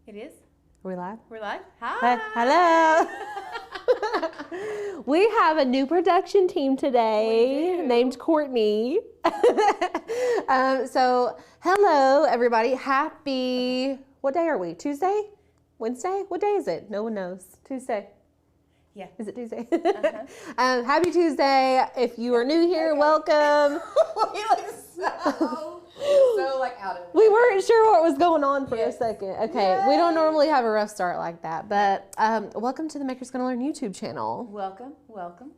It is. Are we live? We're live. Hi. Hello. We have a new production team today named Courtney. So, hello, everybody. Happy, what day are we? Tuesday? Wednesday? What day is it? No one knows. Tuesday. Yeah. Is it Tuesday? Happy Tuesday. If you are new here, welcome. We look so like out of it. We weren't sure what was going on for a second. Okay, we don't normally have a rough start like that, but welcome to the Makers Gonna Learn YouTube channel. Welcome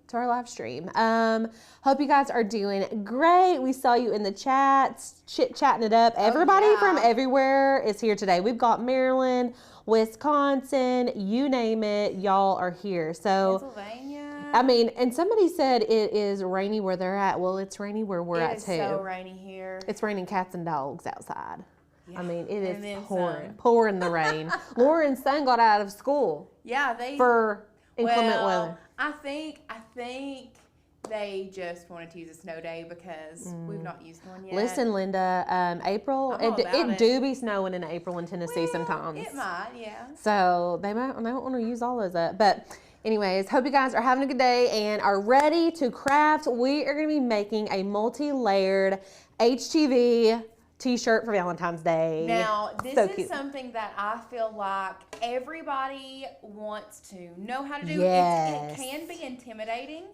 To our live stream. Hope you guys are doing great. We saw you in the chats, chit-chatting it up. Everybody from everywhere is here today. We've got Maryland, Wisconsin, you name it, y'all are here. So Pennsylvania. I mean, and somebody said it is rainy where they're at. Well, it's rainy where we're at too. It's so rainy here. It's raining cats and dogs outside. Yeah. I mean, it And is then pouring the rain. Lauren's son got out of school Yeah, they for inclement weather. I think they just wanted to use a snow day because we've not used one yet. Listen, Linda, April, I'm all about it it. do be snowing in April in Tennessee sometimes. It might, yeah. So they don't want to use all those up. But anyways, hope you guys are having a good day and are ready to craft. We are going to be making a multi-layered HTV t-shirt for Valentine's Day. Now, this So is cute. something that I feel like everybody wants to know how to do. Yes. It can be intimidating,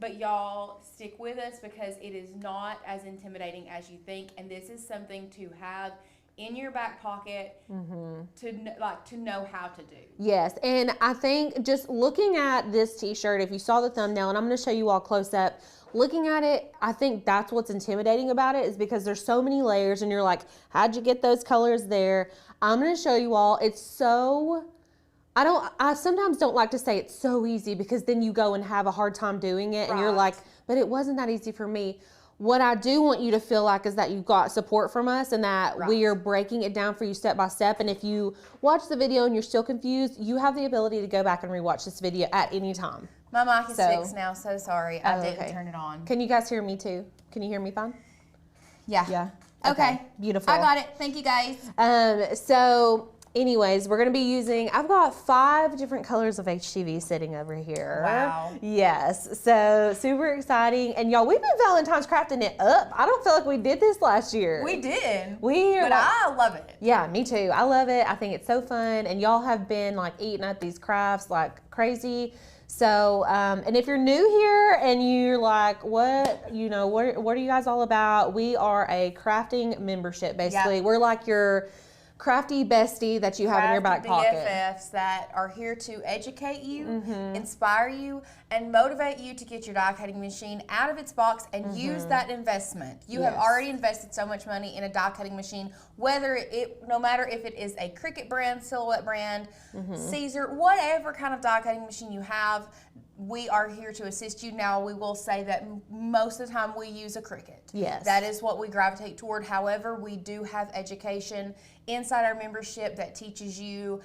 but y'all stick with us because it is not as intimidating as you think. And this is something to have in your back pocket to know how to do. Yes, and I think just looking at this t-shirt, if you saw the thumbnail, and I'm going to show you all close up, looking at it, I think that's what's intimidating about it is because there's so many layers and you're like, how'd you get those colors there? I'm going to show you all. It's so, I sometimes don't like to say it's so easy because then you go and have a hard time doing it and you're Right. like, but it wasn't that easy for me. What I do want you to feel like is that you've got support from us and that we are breaking it down for you step by step. And if you watch the video and you're still confused, you have the ability to go back and rewatch this video at any time. My mic is fixed now, so sorry. I didn't turn it on. Can you guys hear me too? Can you hear me fine? Yeah. Yeah. Okay. Beautiful. I got it. Thank you, guys. So anyways, we're going to be using, I've got 5 different colors of HTV sitting over here. Wow. Yes. So super exciting. And y'all, we've been Valentine's crafting it up. I don't feel like we did this last year. We did. But I love it. Yeah, me too. I love it. I think it's so fun. And y'all have been like eating up these crafts like crazy. So, and if you're new here and you're like, what are you guys all about? We are a crafting membership, basically. Yep. We're like your crafty bestie that you have in your back pocket. BFFs that are here to educate you, inspire you, and motivate you to get your die cutting machine out of its box and use that investment. You have already invested so much money in a die cutting machine, no matter if it is a Cricut brand, Silhouette brand, Caesar, whatever kind of die cutting machine you have, we are here to assist you. Now, we will say that most of the time we use a Cricut. Yes. That is what we gravitate toward. However, we do have education inside our membership that teaches you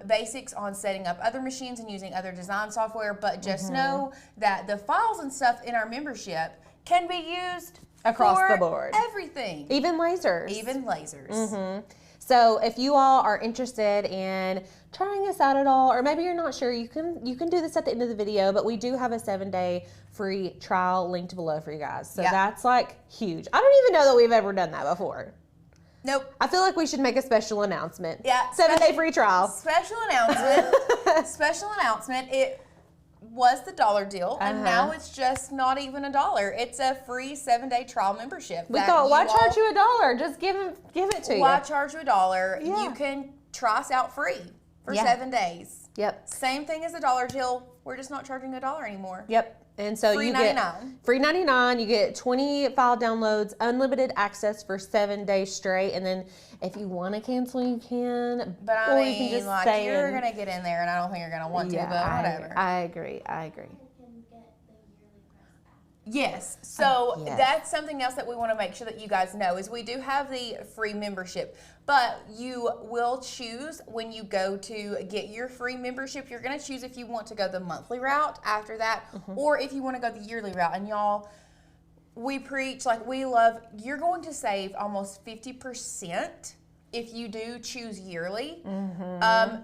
basics on setting up other machines and using other design software. But just know that the files and stuff in our membership can be used Across for the board. everything. Even lasers. Even lasers. So if you all are interested in trying us out at all, or maybe you're not sure, you can do this at the end of the video, but we do have a 7-day free trial linked below for you guys. So that's like huge. I don't even know that we've ever done that before. Nope. I feel like we should make a special announcement. Yeah. 7-day free trial. Special announcement. Special announcement. It was the dollar deal, and now it's just not even $1. It's a free 7-day trial membership. We thought, why charge you $1? Just give it to you. Why charge you $1? Yeah. You can try us out free for 7 days. Yep. Same thing as the dollar deal. We're just not charging $1 anymore. Yep. And so Free you $99. get free $99. You get 20 file downloads, unlimited access for 7 days straight. And then if you want to cancel, you can. But I or mean, you can just like, stay you're in. going to get in there, and I don't think you're going to want to, but whatever. I agree. Yes. So Yes. that's something else that we want to make sure that you guys know is we do have the free membership, but you will choose when you go to get your free membership. You're going to choose if you want to go the monthly route after that, or if you want to go the yearly route. And y'all, we preach, like, we love, you're going to save almost 50% if you do choose yearly,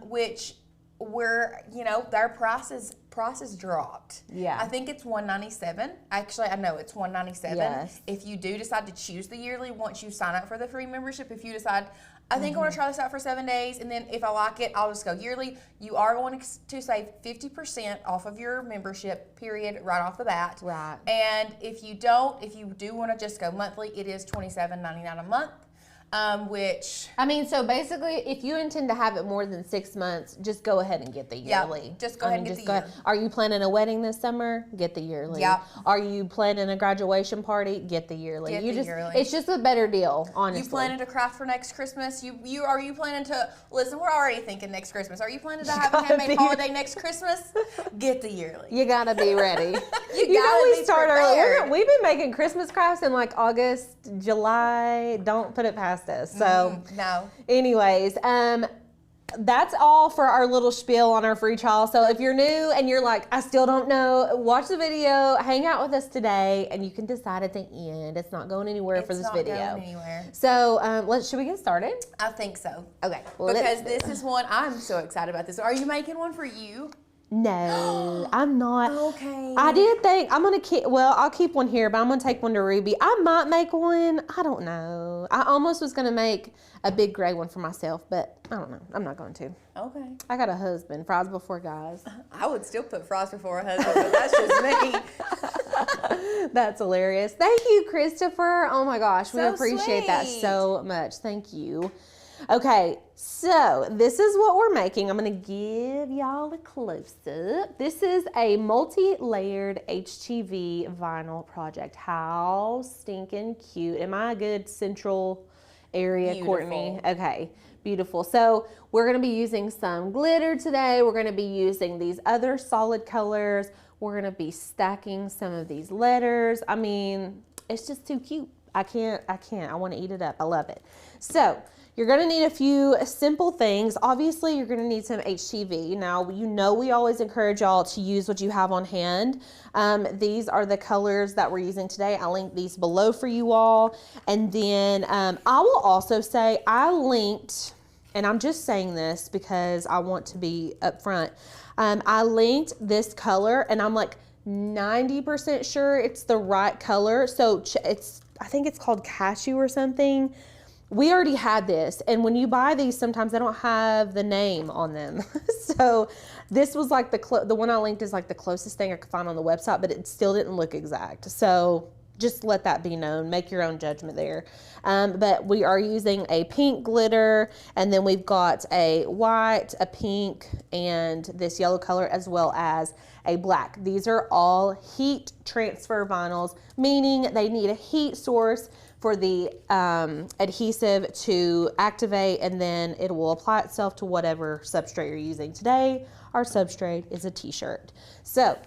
which their prices dropped. Yeah. I think it's $197. Actually, I know it's $197. Yes. If you do decide to choose the yearly, once you sign up for the free membership, if you decide, I think I want to try this out for 7 days, and then if I like it, I'll just go yearly, you are going to save 50% off of your membership period right off the bat. Right. And if you do want to just go monthly, it is $27.99 a month. Which I mean, so basically, if you intend to have it more than 6 months, just go ahead and get the yearly. Yeah, just go ahead and get the year. Are you planning a wedding this summer? Get the yearly. Yeah. Are you planning a graduation party? Get the yearly. Get the yearly. It's just a better deal, honestly. You planning to craft for next Christmas? Are you planning to listen? We're already thinking next Christmas. Are you planning to have a handmade holiday next Christmas? Get the yearly. You gotta be ready. we start early. We've been making Christmas crafts in like August, July. Don't put it past us. So no. Anyways, that's all for our little spiel on our free trial. So if you're new and you're like, I still don't know, watch the video, hang out with us today, and you can decide at the end. It's not going anywhere for this video. It's not going anywhere. So should we get started? I think so. Okay. Because this is one, I'm so excited about this. Are you making one for you? No, I'm not. Okay. I did think I'm going to keep, I'll keep one here, but I'm going to take one to Ruby. I might make one. I don't know. I almost was going to make a big gray one for myself, but I don't know. I'm not going to. Okay. I got a husband. Fries before guys. I would still put fries before a husband, but that's just me. That's hilarious. Thank you, Christopher. Oh my gosh. We So appreciate that sweet. so much. Thank you. Okay, so this is what we're making. I'm going to give y'all a close-up. This is a multi-layered HTV vinyl project. How stinking cute. Am I a good central area, Beautiful. Courtney? Okay, beautiful. So we're going to be using some glitter today. We're going to be using these other solid colors. We're going to be stacking some of these letters. I mean, it's just too cute. I can't. I want to eat it up. I love it. So you're going to need a few simple things. Obviously, you're going to need some HTV. Now, we always encourage y'all to use what you have on hand. These are the colors that we're using today. I'll link these below for you all. And then I will also say I linked, and I'm just saying this because I want to be upfront. I linked this color, and I'm like 90% sure it's the right color. So I think it's called Cashew or something. We already had this, and when you buy these, sometimes they don't have the name on them. So this was like the one I linked is like the closest thing I could find on the website, but it still didn't look exact. So just let that be known. Make your own judgment there. But we are using a pink glitter, and then we've got a white, a pink, and this yellow color, as well as a black. These are all heat transfer vinyls, meaning they need a heat source for the adhesive to activate, and then it will apply itself to whatever substrate you're using. Today, our substrate is a t-shirt. So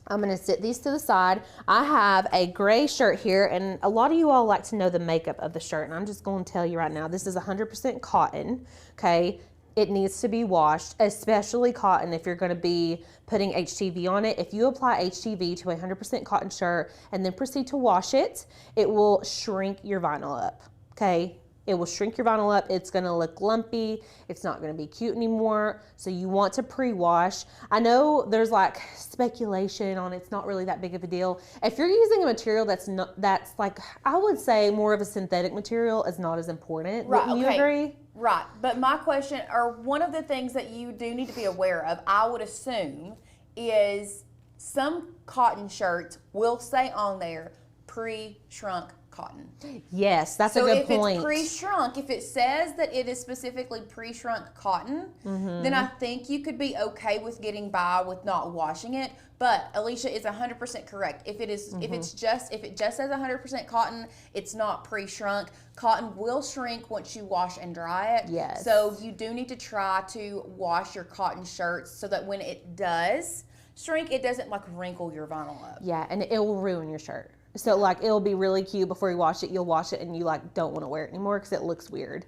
I'm gonna sit these to the side. I have a gray shirt here, and a lot of you all like to know the makeup of the shirt, and I'm just gonna tell you right now, this is 100% cotton, okay? It needs to be washed, especially cotton if you're gonna be putting HTV on it. If you apply HTV to a 100% cotton shirt and then proceed to wash it, it will shrink your vinyl up, okay? It will shrink your vinyl up. It's gonna look lumpy. It's not gonna be cute anymore. So you want to pre-wash. I know there's like speculation on it's not really that big of a deal. If you're using a material that's like, I would say more of a synthetic material is not as important. Right, Wouldn't you agree? Right, but my question, or one of the things that you do need to be aware of, I would assume, is some cotton shirts will say on there, pre-shrunk cotton. Yes, that's a good point. So if it's pre-shrunk, if it says that it is specifically pre-shrunk cotton, then I think you could be okay with getting by with not washing it. But Alicia is 100% correct. If it is, if it just says 100% cotton, it's not pre-shrunk. Cotton will shrink once you wash and dry it. Yes. So you do need to try to wash your cotton shirts so that when it does shrink, it doesn't like wrinkle your vinyl up. Yeah, and it will ruin your shirt. So like it'll be really cute before you wash it. You'll wash it and you like don't want to wear it anymore because it looks weird.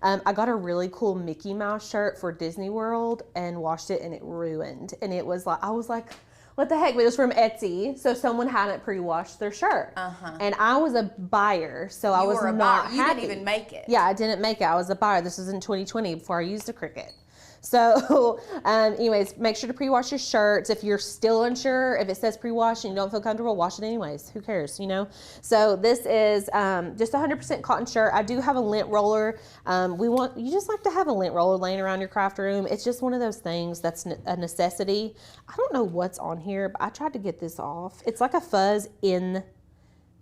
I got a really cool Mickey Mouse shirt for Disney World and washed it and it ruined. And it was like, I was like, what the heck? But it was from Etsy, so someone hadn't pre-washed their shirt. And I was a buyer, so I was not happy. You didn't even make it. Yeah, I didn't make it. I was a buyer. This was in 2020 before I used a Cricut. So, anyways, make sure to pre-wash your shirts. If you're still unsure, if it says pre-wash and you don't feel comfortable, wash it anyways. Who cares, you know? So this is just 100% cotton shirt. I do have a lint roller. You just like to have a lint roller laying around your craft room. It's just one of those things that's a necessity. I don't know what's on here, but I tried to get this off. It's like a fuzz in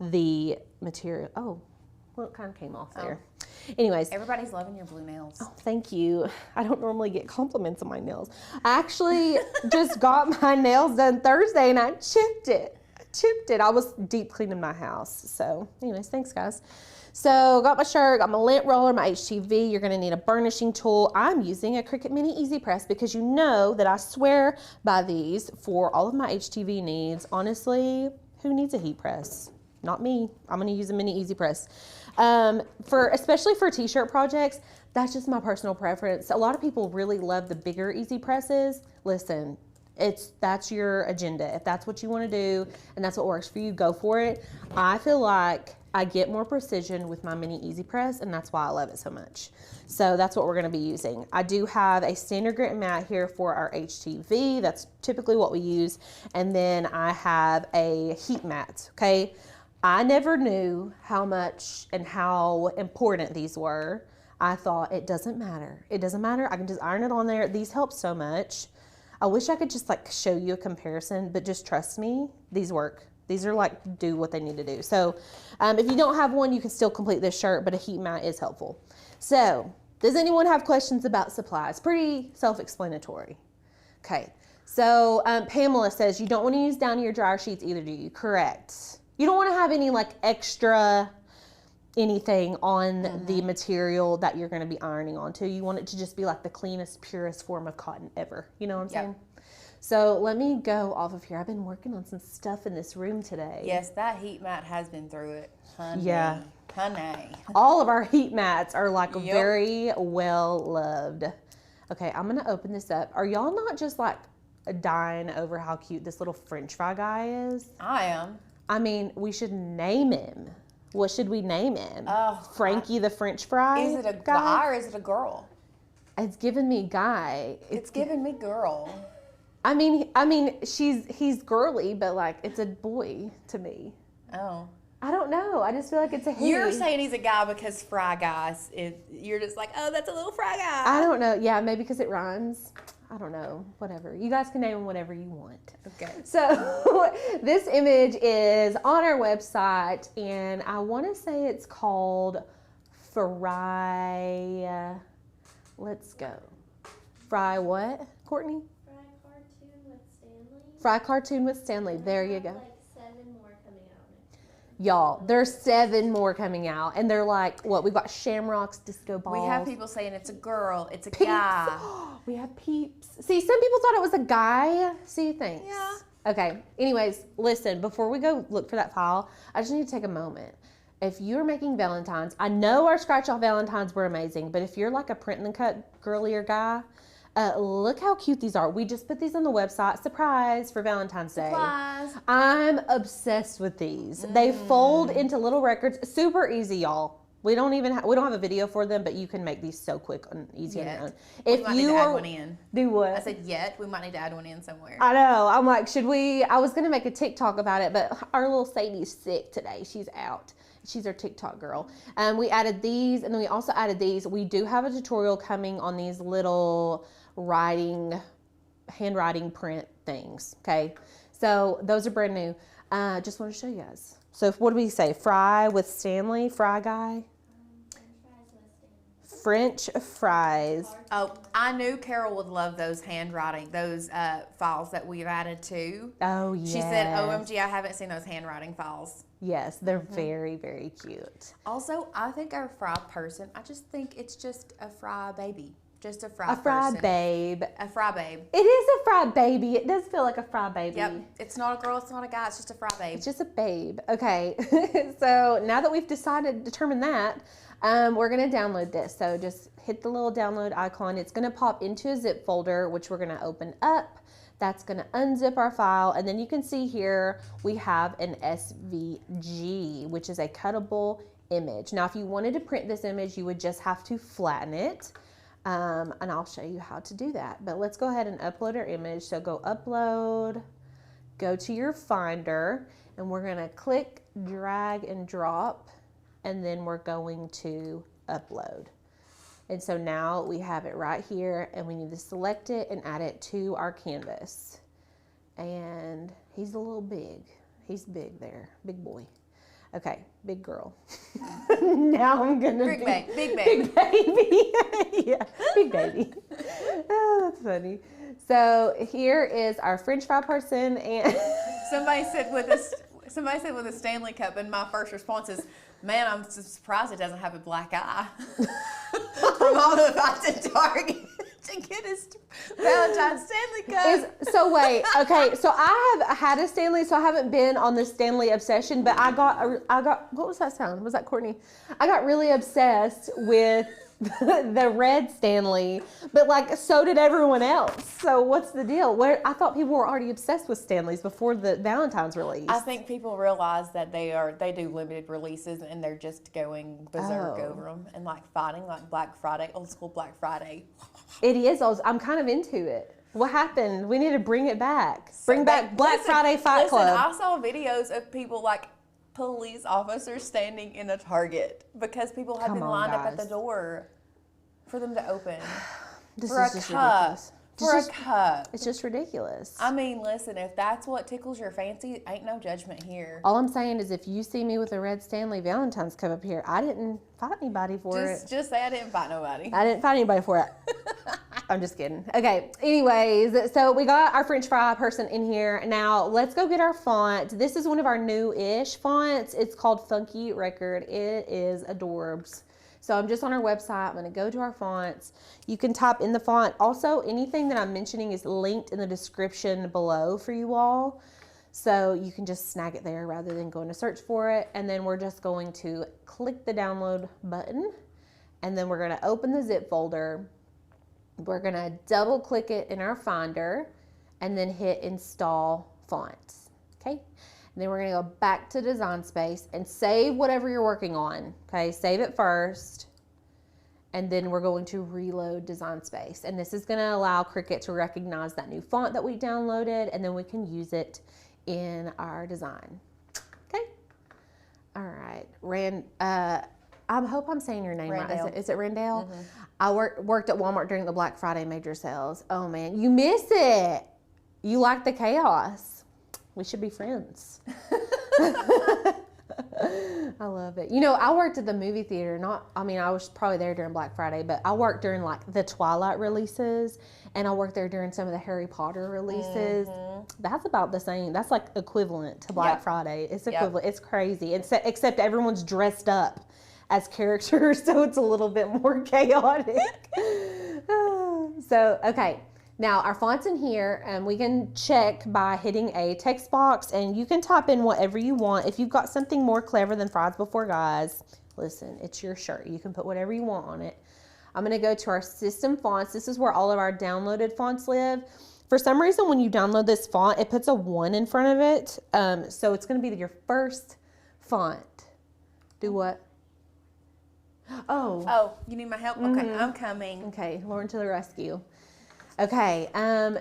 the material. Oh, well, it kind of came off there. Anyways. Everybody's loving your blue nails. Oh, thank you. I don't normally get compliments on my nails. I actually just got my nails done Thursday and I chipped it. I was deep cleaning my house. So anyways, thanks guys. So got my shirt, got my lint roller, my HTV. You're gonna need a burnishing tool. I'm using a Cricut Mini Easy Press because you know that I swear by these for all of my HTV needs. Honestly, who needs a heat press? Not me. I'm gonna use a Mini Easy Press. Especially for t-shirt projects, that's just my personal preference. A lot of people really love the bigger Easy Presses. Listen, that's your agenda. If that's what you want to do and that's what works for you, go for it. I feel like I get more precision with my Mini Easy Press, and that's why I love it so much. So that's what we're going to be using. I do have a standard grit mat here for our HTV. That's typically what we use. And then I have a heat mat, okay? I never knew how much and how important these were. I thought it doesn't matter. It doesn't matter. I can just iron it on there. These help so much. I wish I could just like show you a comparison, but just trust me, these work. These are like, do what they need to do. So if you don't have one, you can still complete this shirt, but a heat mat is helpful. So does anyone have questions about supplies? Pretty self-explanatory. Okay. So Pamela says, you don't want to use down your dryer sheets either, do you? Correct. You don't want to have any like extra anything on the material that you're going to be ironing onto. You want it to just be like the cleanest, purest form of cotton ever. You know what I'm saying? So let me go off of here. I've been working on some stuff in this room today. Yes, that heat mat has been through it, honey. Yeah. Honey. All of our heat mats are like very well loved. Okay, I'm going to open this up. Are y'all not just like dying over how cute this little French fry guy is? I am. I mean, we should name him. What should we name him? Oh, Frankie the French fry? Is it a guy or is it a girl? It's giving me guy. It's giving me girl. I mean, he's girly, but like it's a boy to me. Oh. I don't know. I just feel like it's a he. You're saying he's a guy because fry guys. You're just like, oh, that's a little fry guy. I don't know. Yeah, maybe because it rhymes. I don't know. Whatever. You guys can name him whatever you want. Okay. So this image is on our website, and I want to say it's called Fry. Let's go. Fry what, Courtney? Fry Cartoon with Stanley. Fry Cartoon with Stanley. There you go. Like 7 more coming out next year. Y'all, there's 7 more coming out, and they're like, what? We've got Shamrocks, Disco Balls. We have people saying it's a girl, it's a Peeps. guy. We have Peeps. See, some people thought it was a guy. See, thanks. Yeah. Okay. Anyways, listen, before we go look for that file, I just need to take a moment. If you're making Valentines, I know our scratch off Valentines were amazing, but if you're like a print and cut girlier guy, look how cute these are. We just put these on the website. Surprise for Valentine's Day. Surprise. I'm obsessed with these. They fold into little records. Super easy, y'all. We don't have a video for them, but you can make these so quick and easy on your own. We might need to add one in. Do what? I said yet. We might need to add one in somewhere. I know. I'm like, I was going to make a TikTok about it, but our little Sadie's sick today. She's out. She's our TikTok girl. We added these, and then we also added these. We do have a tutorial coming on these little handwriting print things. Okay. So those are brand new. Just want to show you guys. So what do we say? Fry with Stanley? Fry guy? French fries. Oh, I knew Carol would love those handwriting, those files that we've added too. Oh, yes. She said, OMG, I haven't seen those handwriting files. Yes, they're very, very cute. Also, I think our fry person, I just think it's just a fry baby. Just a fry person. A fry babe. A fry babe. It is a fry baby. It does feel like a fry baby. Yep. It's not a girl, it's not a guy, it's just a fry babe. It's just a babe. Okay. So now that we've determined that, we're going to download this. So just hit the little download icon. It's going to pop into a zip folder, which we're going to open up. That's going to unzip our file. And then you can see here we have an SVG, which is a cuttable image. Now, if you wanted to print this image, you would just have to flatten it. And I'll show you how to do that. But let's go ahead and upload our image. So go upload, go to your Finder, and we're going to click, drag, and drop. And then we're going to upload. And so now we have it right here, and we need to select it and add it to our canvas. And he's a little big. He's big there, big boy. Okay, big girl. Now I'm gonna Big baby. Big baby. Yeah, big baby. Oh, that's funny. So here is our French fry person, and Somebody said with a Stanley Cup, and my first response is, "Man, I'm surprised it doesn't have a black eye." From all the fights at Target to get his Valentine's Stanley Cup. So wait, okay. So I have had a Stanley, so I haven't been on the Stanley obsession. But I got. What was that sound? Was that Courtney? I got really obsessed with the red Stanley, but like so did everyone else. So what's the deal? I thought people were already obsessed with Stanleys before the Valentine's release. I think people realize that they do limited releases and they're just going berserk over them and like fighting like Black Friday, old school Black Friday. It is. I'm kind of into it. What happened? We need to bring it back. Bring back Black Friday Fight Club. I saw videos of people like police officers standing in a Target because people have been lined up at the door for them to open. This for is a just cup. ridiculous. For a cup. It's just ridiculous. I mean, listen, if that's what tickles your fancy, ain't no judgment here. All I'm saying is if you see me with a red Stanley Valentine's cup up here, I didn't fight anybody for it. Just say I didn't fight nobody. I didn't fight anybody for it. I'm just kidding. Okay, anyways, so we got our French fry person in here. Now, let's go get our font. This is one of our new-ish fonts. It's called Funky Record. It is adorbs. So I'm just on our website. I'm going to go to our fonts. You can type in the font. Also, anything that I'm mentioning is linked in the description below for you all. So you can just snag it there rather than going to search for it. And then we're just going to click the download button. And then we're going to open the zip folder. We're going to double click it in our Finder and then hit install fonts. Okay. And then we're going to go back to Design Space and save whatever you're working on. Okay, save it first. And then we're going to reload Design Space. And this is going to allow Cricut to recognize that new font that we downloaded, and then we can use it in our design. Okay. All right. I hope I'm saying your name right. Is it Randall? Mm-hmm. I worked at Walmart during the Black Friday major sales. Oh, man. You miss it. You like the chaos. We should be friends. I love it. You know, I worked at the movie theater. I was probably there during Black Friday, but I worked during like the Twilight releases, and I worked there during some of the Harry Potter releases. Mm-hmm. That's about the same. That's like equivalent to Black Friday. It's equivalent. It's crazy. Except everyone's dressed up as characters, so it's a little bit more chaotic. So, okay. Now, our font's in here, and we can check by hitting a text box, and you can type in whatever you want. If you've got something more clever than Fries Before Guys, listen, it's your shirt. You can put whatever you want on it. I'm going to go to our system fonts. This is where all of our downloaded fonts live. For some reason, when you download this font, it puts a 1 in front of it. So it's going to be your first font. Do what? Oh, you need my help? Okay, I'm coming. Okay, Lauren to the rescue. Okay,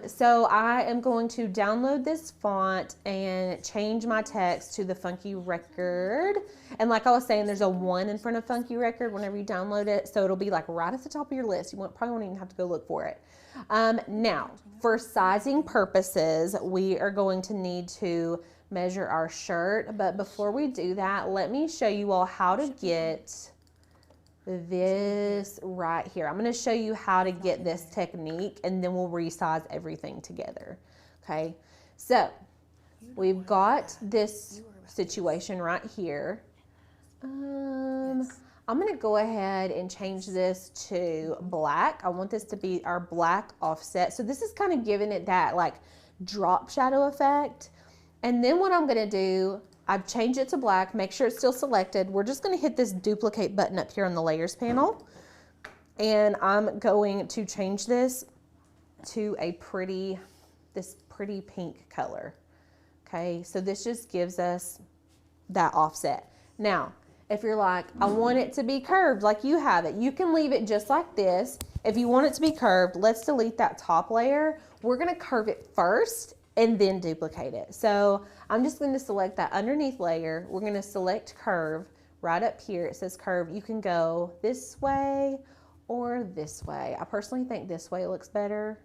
so I am going to download this font and change my text to the Funky Record. And like I was saying, there's a 1 in front of Funky Record whenever you download it. So it'll be like right at the top of your list. You probably won't even have to go look for it. Now, for sizing purposes, we are going to need to measure our shirt. But before we do that, let me show you all how to get this right here. I'm going to show you how to get this technique, and then we'll resize everything together. Okay, so we've got this situation right here. I'm going to go ahead and change this to black. I want this to be our black offset. So this is kind of giving it that like drop shadow effect. And then what I'm going to do, I've changed it to black, make sure it's still selected. We're just gonna hit this duplicate button up here on the layers panel. And I'm going to change this to this pretty pink color. Okay, so this just gives us that offset. Now, if you're like, I want it to be curved like you have it, you can leave it just like this. If you want it to be curved, let's delete that top layer. We're gonna curve it first and then duplicate it. So I'm just gonna select that underneath layer. We're gonna select curve. Right up here, it says curve. You can go this way or this way. I personally think this way looks better.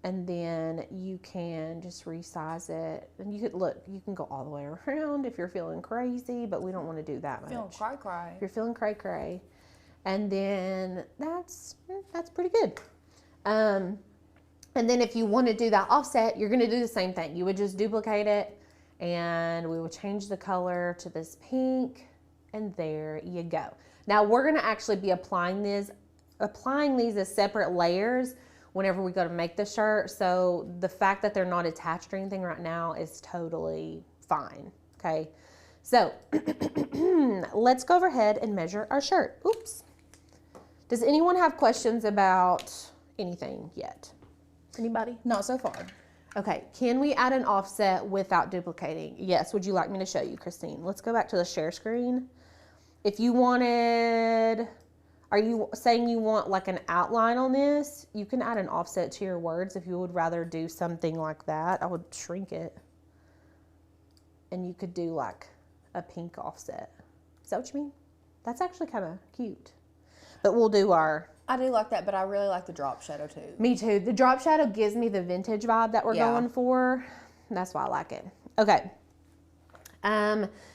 And then you can just resize it. And you could look, you can go all the way around if you're feeling crazy, but we don't want to do that much. Feeling cray-cray. If you're feeling cray-cray. And then that's pretty good. And then if you want to do that offset, you're going to do the same thing. You would just duplicate it and we would change the color to this pink, and there you go. Now we're going to actually be applying these as separate layers whenever we go to make the shirt. So the fact that they're not attached or anything right now is totally fine. Okay. So let's go overhead and measure our shirt. Oops. Does anyone have questions about anything yet? Anybody? Not so far. Okay, can we add an offset without duplicating? Yes, would you like me to show you, Christine? Let's go back to the share screen. If you wanted, are you saying you want like an outline on this? You can add an offset to your words if you would rather do something like that. I would shrink it. And you could do like a pink offset. Is that what you mean? That's actually kind of cute. But we'll do our... I do like that, but I really like the drop shadow too. Me too. The drop shadow gives me the vintage vibe that we're going for. That's why I like it. Okay.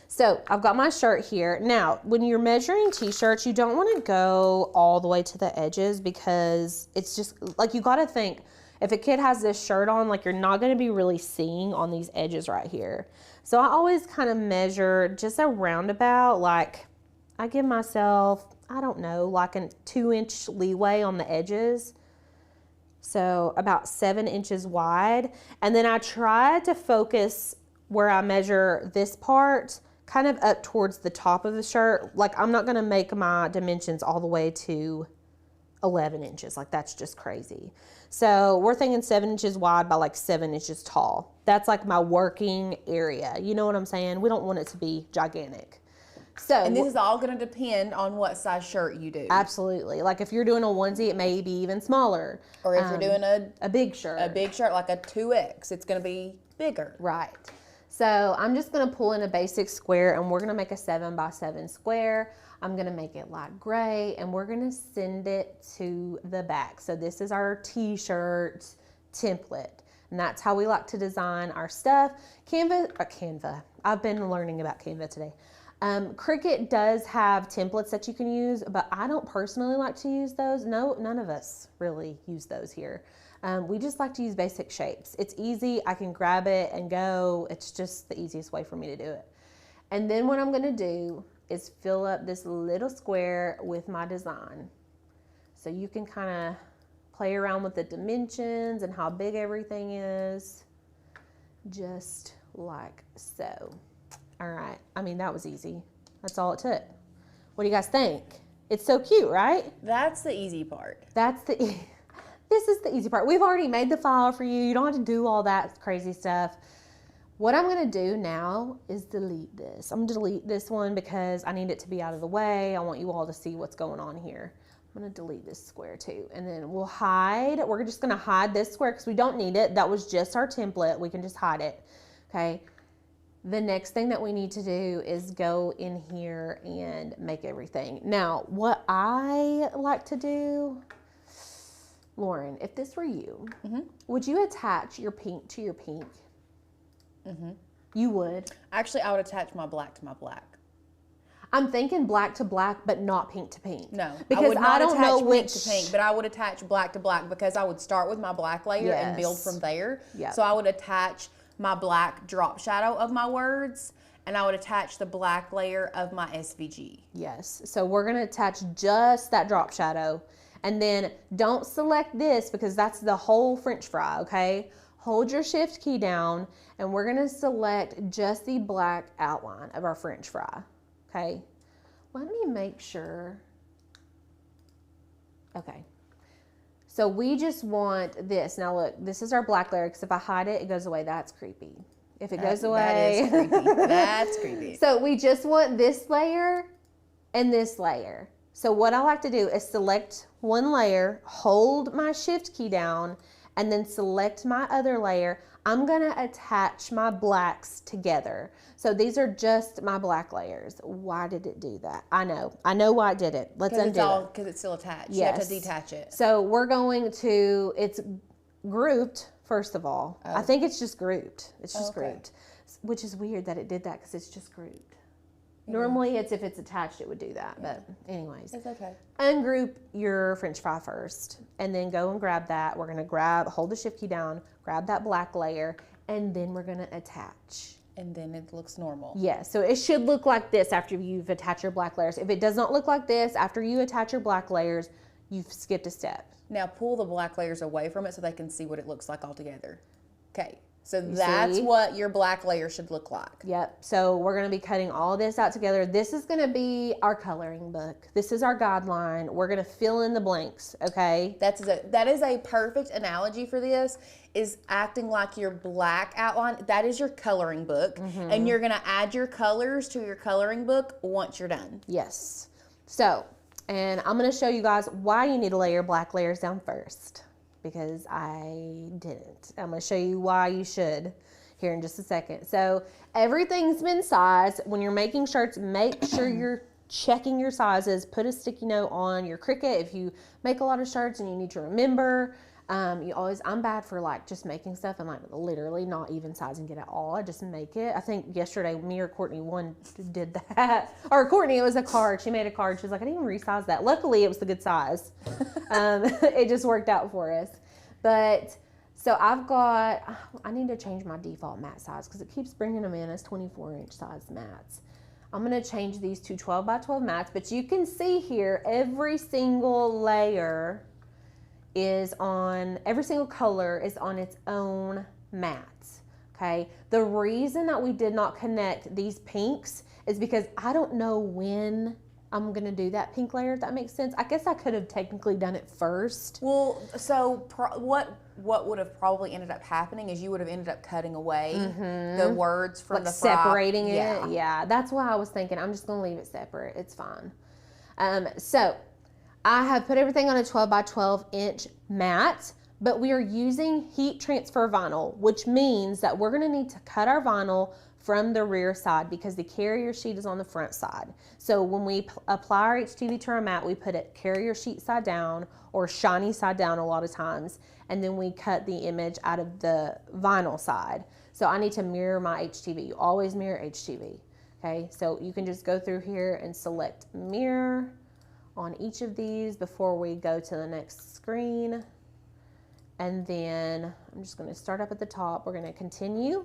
So I've got my shirt here. Now, when you're measuring t-shirts, you don't want to go all the way to the edges because it's just like, you got to think, if a kid has this shirt on, like, you're not going to be really seeing on these edges right here. So I always kind of measure just a roundabout, like I give myself, I don't know, like a 2-inch leeway on the edges. So about 7 inches wide. And then I try to focus where I measure this part kind of up towards the top of the shirt. Like, I'm not going to make my dimensions all the way to 11 inches. Like, that's just crazy. So we're thinking 7 inches wide by like 7 inches tall. That's like my working area. You know what I'm saying? We don't want it to be gigantic. So, and this is all going to depend on what size shirt you do. Absolutely. Like, if you're doing a onesie, it may be even smaller. Or if you're doing a big shirt. A big shirt, like a 2X, it's going to be bigger. Right. So I'm just going to pull in a basic square, and we're going to make a 7x7 square. I'm going to make it light gray, and we're going to send it to the back. So this is our t-shirt template, and that's how we like to design our stuff. Canva. I've been learning about Canva today. Cricut does have templates that you can use, but I don't personally like to use those. No, none of us really use those here. We just like to use basic shapes. It's easy. I can grab it and go. It's just the easiest way for me to do it. And then what I'm going to do is fill up this little square with my design. So you can kind of play around with the dimensions and how big everything is, just like so. All right. I mean, that was easy. That's all it took. What do you guys think? It's so cute, right? That's the easy part. This is the easy part. We've already made the file for you. You don't have to do all that crazy stuff. What I'm going to do now is delete this. I'm going to delete this one because I need it to be out of the way. I want you all to see what's going on here. I'm going to delete this square too. And then we'll hide. We're just going to hide this square because we don't need it. That was just our template. We can just hide it. Okay. The next thing that we need to do is go in here and make everything. Now, what I like to do, Lauren, if this were you, would you attach your pink to your pink? You would? Actually, I would attach my black to my black. I'm thinking black to black, but not pink to pink. No, because I would not don't attach know pink which to pink, but I would attach black to black because I would start with my black layer and build from there. Yep. So I would attach my black drop shadow of my words, and I would attach the black layer of my SVG. Yes, so we're gonna attach just that drop shadow, and then don't select this because that's the whole French fry, okay? Hold your shift key down, and we're gonna select just the black outline of our French fry, okay? Let me make sure. Okay, So we just want this. Now look, this is our black layer, because if I hide it, it goes away. That's creepy. If it goes away. That is creepy. That's creepy. So we just want this layer and this layer. So what I like to do is select one layer, hold my shift key down, and then select my other layer. I'm gonna attach my blacks together. So these are just my black layers. Why did it do that? I know why it did it. Let's undo it. Because it's still attached. Yes. You have to detach it. So we're going to, it's grouped, first of all. I think it's just grouped. It's just grouped, which is weird that it did that, because it's just grouped. Normally, it's if it's attached, it would do that. But anyways, It's okay. ungroup your French fry first, and then go and grab that. We're gonna hold the shift key down, grab that black layer, and then we're gonna attach. And then it looks normal. Yeah, so it should look like this after you've attached your black layers. If it does not look like this after you attach your black layers, you've skipped a step. Now pull the black layers away from it so they can see what it looks like all together. Okay, so that's what your black layer should look like. Yep, so we're gonna be cutting all this out together. This is gonna be our coloring book. This is our guideline. We're gonna fill in the blanks, okay? That is a perfect analogy for this, is acting like your black outline. That is your coloring book, and you're gonna add your colors to your coloring book once you're done. Yes. So, and I'm gonna show you guys why you need to lay your black layers down first, because I didn't. I'm gonna show you why you should here in just a second. So everything's been sized. When you're making shirts, make sure you're checking your sizes. Put a sticky note on your Cricut if you make a lot of shirts and you need to remember. I'm bad for like just making stuff and like literally not even sizing it at all. I just make it. I think yesterday me or Courtney one did that. Or Courtney, it was a card. She made a card. She was like, I didn't even resize that. Luckily it was the good size. It just worked out for us. But so I need to change my default mat size, because it keeps bringing them in as 24-inch size mats. I'm going to change these to 12 by 12 mats, but you can see here every single layer every single color is on its own mats, okay? The reason that we did not connect these pinks is because I don't know when I'm gonna do that pink layer, if that makes sense. I guess I could have technically done it first. Well, so what would have probably ended up happening is you would have ended up cutting away the words from the fry. Separating it. Yeah, that's why I was thinking I'm just gonna leave it separate. It's fine. So I have put everything on a 12 by 12 inch mat, but we are using heat transfer vinyl, which means that we're gonna need to cut our vinyl from the rear side, because the carrier sheet is on the front side. So when we apply our HTV to our mat, we put it carrier sheet side down or shiny side down a lot of times, and then we cut the image out of the vinyl side. So I need to mirror my HTV. You always mirror HTV, okay? So you can just go through here and select mirror on each of these before we go to the next screen. And then I'm just gonna start up at the top. We're gonna continue.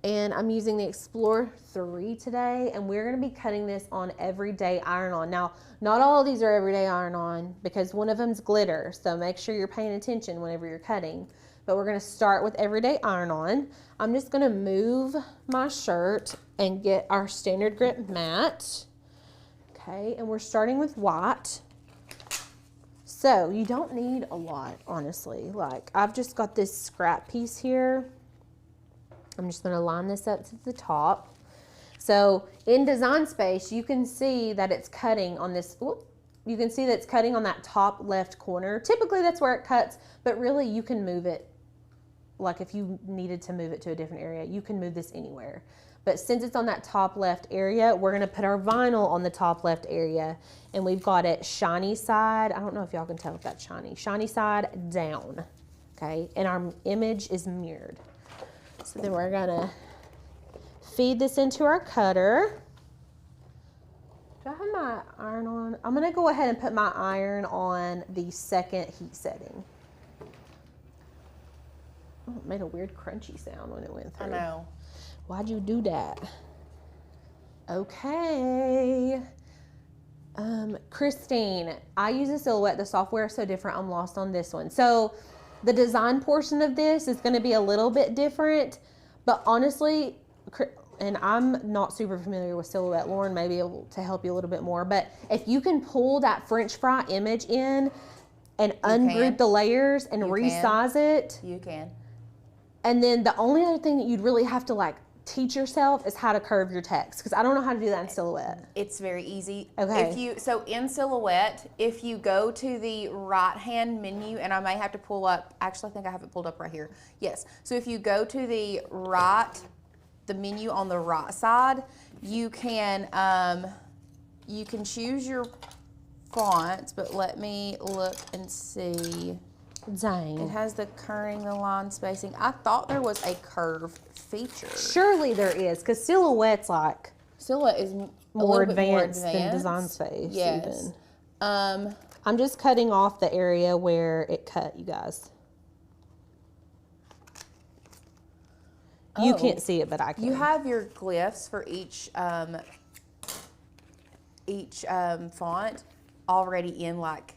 And I'm using the Explore 3 today, and we're gonna be cutting this on everyday iron-on. Now, not all of these are everyday iron-on, because one of them's glitter, so make sure you're paying attention whenever you're cutting. But we're gonna start with everyday iron-on. I'm just gonna move my shirt and get our standard grip mat. Okay, and we're starting with white. So you don't need a lot, honestly. Like, I've just got this scrap piece here. I'm just gonna line this up to the top. So in Design Space, you can see that it's cutting on this, you can see that it's cutting on that top left corner. Typically that's where it cuts, but really you can move it. Like if you needed to move it to a different area, you can move this anywhere. But since it's on that top left area, we're gonna put our vinyl on the top left area, and we've got it shiny side. I don't know if y'all can tell if that's shiny. Shiny side down, okay? And our image is mirrored. So then we're gonna feed this into our cutter. Do I have my iron on? I'm gonna go ahead and put my iron on the second heat setting. Oh, it made a weird crunchy sound when it went through. I know. Why'd you do that? Okay. Christine, I use a Silhouette. The software is so different. I'm lost on this one. So the design portion of this is going to be a little bit different, but honestly, and I'm not super familiar with Silhouette. Lauren may be able to help you a little bit more, but if you can pull that French fry image in and ungroup the layers and resize it. You can. And then the only other thing that you'd really have to like teach yourself is how to curve your text, because I don't know how to do that in Silhouette. It's very easy. Okay. So in Silhouette, if you go to the right-hand menu, and I may have to pull up, actually I think I have it pulled up right here. Yes. So if you go to the menu on the right side, you can choose your fonts, but let me look and see. Dang. It has the curving, the line spacing. I thought there was a curve feature. Surely there is, because Silhouette's like Silhouette is more advanced than Design Space. Yes. Even. Um, I'm just cutting off the area where it cut, you guys. You can't see it, but I can. You have your glyphs for each font already in like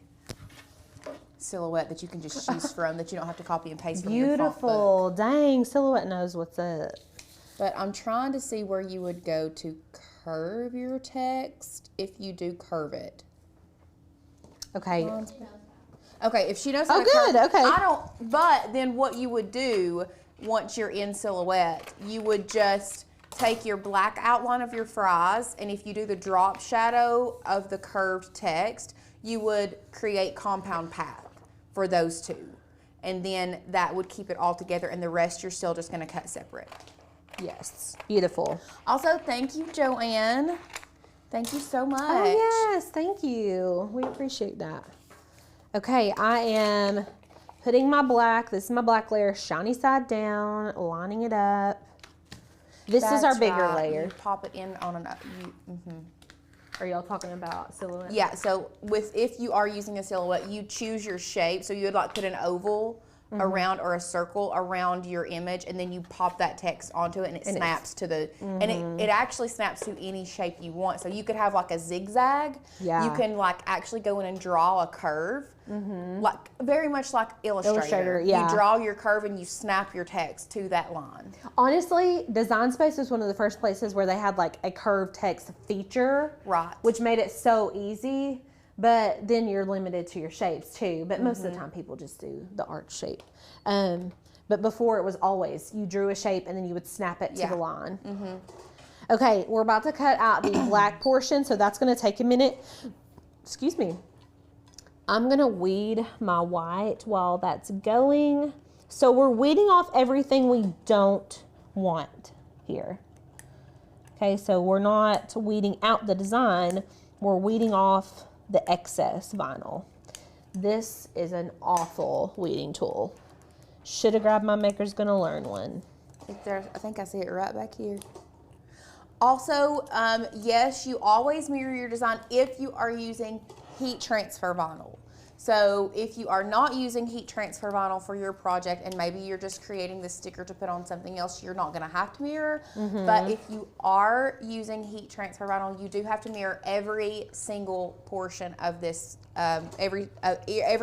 Silhouette that you can just choose from, that you don't have to copy and paste from your font book. Beautiful. Dang, Silhouette knows what's up. But I'm trying to see where you would go to curve your text if you do curve it. Okay. Okay, if she knows how to good, curve, okay. I don't, but then what you would do once you're in Silhouette, you would just take your black outline of your fries, and if you do the drop shadow of the curved text, you would create compound path for those two. And then that would keep it all together, and the rest you're still just gonna cut separate. Yes. Beautiful. Also, thank you, Joanne. Thank you so much. Oh, yes. Thank you. We appreciate that. Okay, I am putting my black, this is my black layer, shiny side down, lining it up. This is our bigger layer. You pop it in on an, Are y'all talking about Silhouette? Yeah, so if you are using a Silhouette, you choose your shape. So you would like put an oval around or a circle around your image, and then you pop that text onto it, and it snaps to the, and it actually snaps to any shape you want. So you could have like a zigzag. Yeah. You can like actually go in and draw a curve, like very much like Illustrator. Yeah. You draw your curve and you snap your text to that line. Honestly, Design Space was one of the first places where they had like a curved text feature. Right. Which made it so easy. But then you're limited to your shapes too. But most of the time people just do the arch shape. But before it was always, you drew a shape and then you would snap it to the line. Okay, we're about to cut out the black portion, so that's gonna take a minute. Excuse me. I'm gonna weed my white while that's going. So we're weeding off everything we don't want here. Okay, so we're not weeding out the design, we're weeding off the excess vinyl. This is an awful weeding tool. Should have grabbed my Maker's Gonna Learn one. I think I see it right back here. Also, yes, you always mirror your design if you are using heat transfer vinyl. So if you are not using heat transfer vinyl for your project, and maybe you're just creating this sticker to put on something else, you're not gonna have to mirror. But if you are using heat transfer vinyl, you do have to mirror every single portion of this, every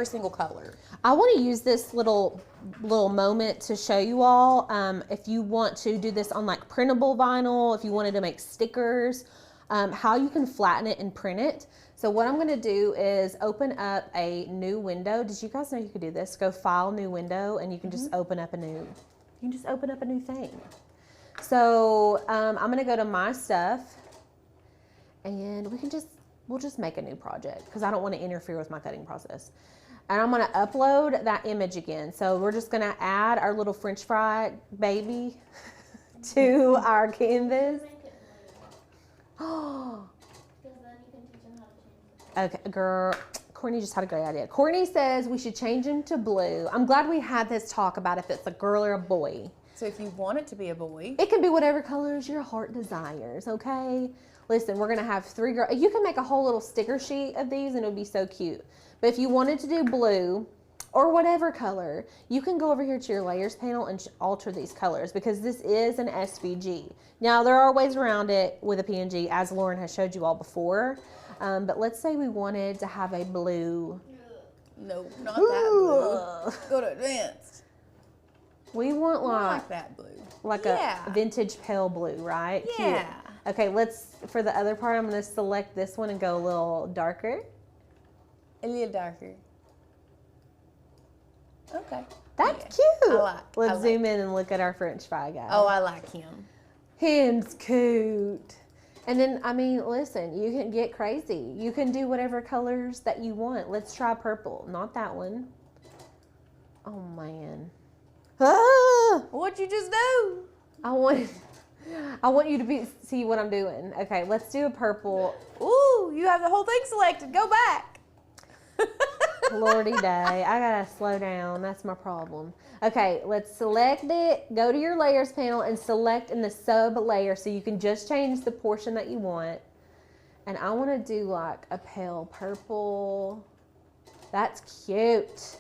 single color. I want to use this little moment to show you all, if you want to do this on like printable vinyl, if you wanted to make stickers, how you can flatten it and print it. So what I'm gonna do is open up a new window. Did you guys know you could do this? Go File, New Window, and you can just open up a new thing. So I'm gonna go to My Stuff, and we'll just make a new project because I don't want to interfere with my cutting process. And I'm gonna upload that image again. So we're just gonna add our little French fry baby to our canvas. Oh. Okay, girl, Courtney just had a great idea. Courtney says we should change him to blue. I'm glad we had this talk about if it's a girl or a boy. So if you want it to be a boy, it can be whatever colors your heart desires, okay? Listen, we're gonna have 3 girls. You can make a whole little sticker sheet of these and it would be so cute. But if you wanted to do blue or whatever color, you can go over here to your layers panel and alter these colors because this is an SVG. Now there are ways around it with a PNG, as Lauren has showed you all before. But let's say we wanted to have a blue. No, not that blue. Go to advanced. We want like that blue. Like a vintage pale blue, right? Yeah. Cute. Okay, for the other part, I'm gonna select this one and go a little darker. A little darker. Okay. That's Yeah. cute. I Let's like zoom in and look at our French fry guy. Oh, I like him. Him's cute. And then, I mean, listen, you can get crazy. You can do whatever colors that you want. Let's try purple. Not that one. Oh, man. Ah! What'd you just do? I want you to see what I'm doing. Okay, let's do a purple. Ooh, you have the whole thing selected. Go back. Lordy day. I gotta slow down. That's my problem. Okay, let's select it. Go to your layers panel and select in the sub layer so you can just change the portion that you want. And I want to do like a pale purple. That's cute.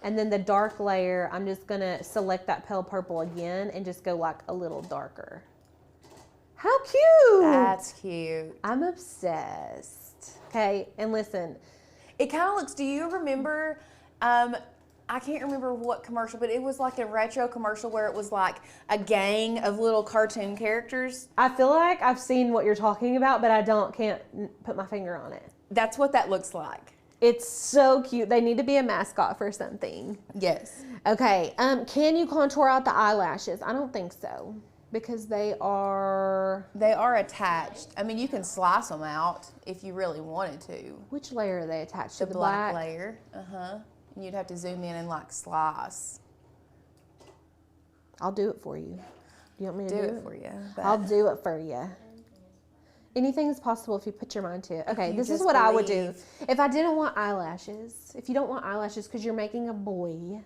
And then the dark layer, I'm just gonna select that pale purple again and just go like a little darker. How cute! That's cute. I'm obsessed. Okay, and listen. It kind of looks, do you remember, I can't remember what commercial, but it was like a retro commercial where it was like a gang of little cartoon characters. I feel like I've seen what you're talking about, but I can't put my finger on it. That's what that looks like. It's so cute. They need to be a mascot for something. Yes. Okay, can you contour out the eyelashes? I don't think so because they are... They are attached. I mean, you can slice them out if you really wanted to. Which layer are they attached to? The black layer. Uh-huh. And you'd have to zoom in and like slice. I'll do it for you. Do you want me to Do it for you. I'll do it for you. Anything is possible if you put your mind to it. Okay, you this is just what I would do. believe. If I didn't want eyelashes, if you don't want eyelashes because you're making a boy,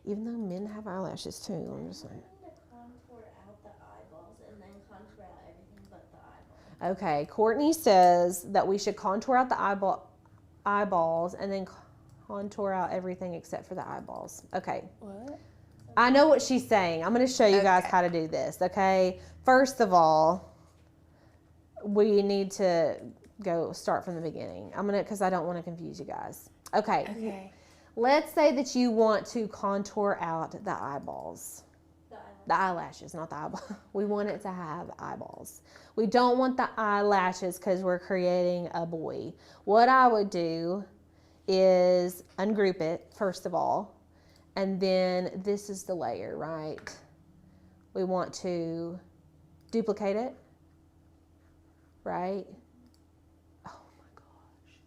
even though men have eyelashes too, I'm just saying. I need to contour out the eyeballs and then contour out everything but the eyeballs. Okay, Courtney says that we should contour out the eyeballs and then contour out everything except for the eyeballs. Okay. What? I know what she's saying. I'm going to show you guys Okay. how to do this, okay? First of all, we need to go start from the beginning. Because I don't want to confuse you guys. Okay. Okay. Let's say that you want to contour out the eyeballs. The eyeballs. The eyelashes, not the eyeball. We want it to have eyeballs. We don't want the eyelashes because we're creating a boy. What I would do is ungroup it, first of all. And then this is the layer, right? We want to duplicate it, right? Oh my gosh.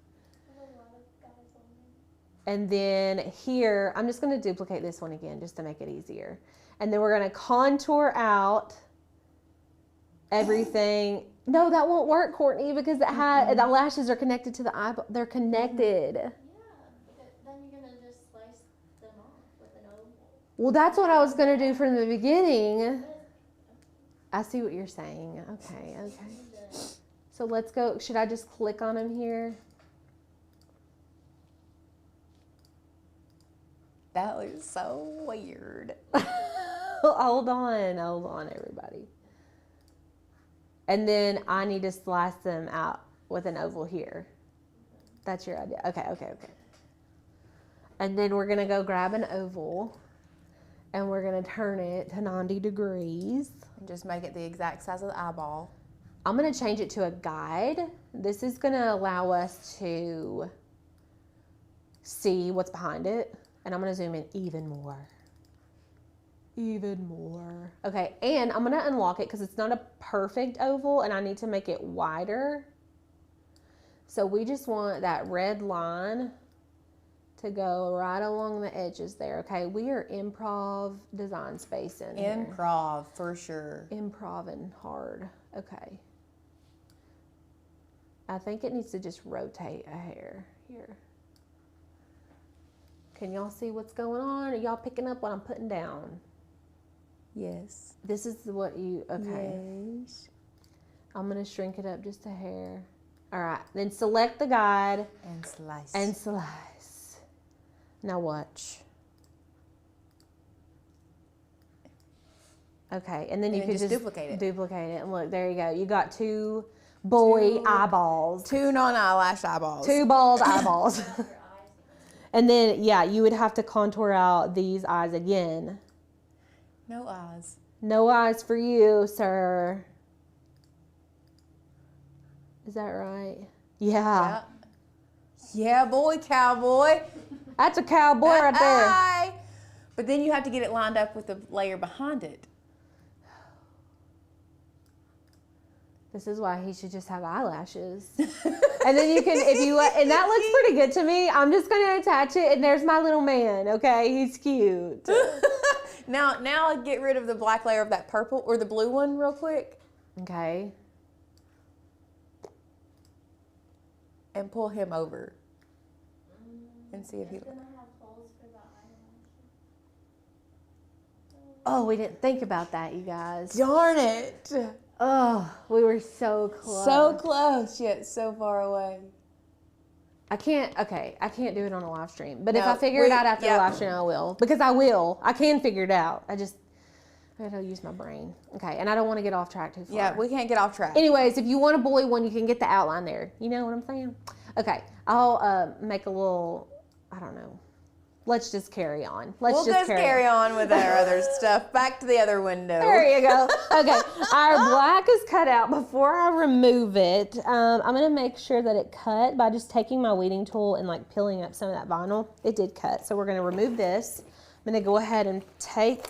There's a lot of guys on there. And then here, I'm just going to duplicate this one again just to make it easier. And then we're going to contour out everything. No, that won't work, Courtney, because it had, the lashes are connected to the eyeball. They're connected. Yeah, because then you're gonna just slice them off with an oval. Well, that's what I was going to do from the beginning. I see what you're saying. Okay, okay. So let's go. Should I just click on him here? That looks so weird. Hold on, everybody. And then I need to slice them out with an oval here. That's your idea. Okay. And then we're going to go grab an oval and we're going to turn it to 90 degrees. And just make it the exact size of the eyeball. I'm going to change it to a guide. This is going to allow us to see what's behind it. And I'm going to zoom in even more. Okay, and I'm going to unlock it because it's not a perfect oval and I need to make it wider. So we just want that red line to go right along the edges there. Okay, we are improv design space in here. Improv, for sure. Improving hard. Okay. I think it needs to just rotate a hair here. Can y'all see what's going on? Are y'all picking up what I'm putting down? Yes. This is what you, okay. Yes. I'm going to shrink it up just a hair. All right, then select the guide And slice. and slice. Now watch. Okay, and then you then can just duplicate it. Duplicate it, and look, there you go. You got two boy eyeballs. Two non-eyelash eyeballs. Two bald eyeballs. Your eyes. And then, yeah, you would have to contour out these eyes again. No eyes. No eyes for you, sir. Is that right? Yeah. Yeah, boy, cowboy. That's a cowboy right there. Aye. But then you have to get it lined up with the layer behind it. This is why he should just have eyelashes. And then you can, if you, and that looks pretty good to me. I'm just going to attach it, and there's my little man, okay? He's cute. Now get rid of the black layer of that purple or the blue one real quick. Okay. And pull him over. And see if he... Gonna have holes for the eyelashes. Oh, we didn't think about that, you guys. Darn it. Oh, we were so close. So close, yet so far away. I can't do it on a live stream. But if No, I figure it out after the yeah. live stream, I will. Because I will. I can figure it out. I gotta use my brain. Okay, and I don't want to get off track too far. Yeah, we can't get off track. Anyways, if you want a boy one, you can get the outline there. You know what I'm saying? Okay, I'll make a little, I don't know. Let's just carry on. We'll just carry on with our other stuff. Back to the other window. There you go. Okay, our black is cut out. Before I remove it, I'm gonna make sure that it cut by just taking my weeding tool and like peeling up some of that vinyl. It did cut, so we're gonna remove this. I'm gonna go ahead and take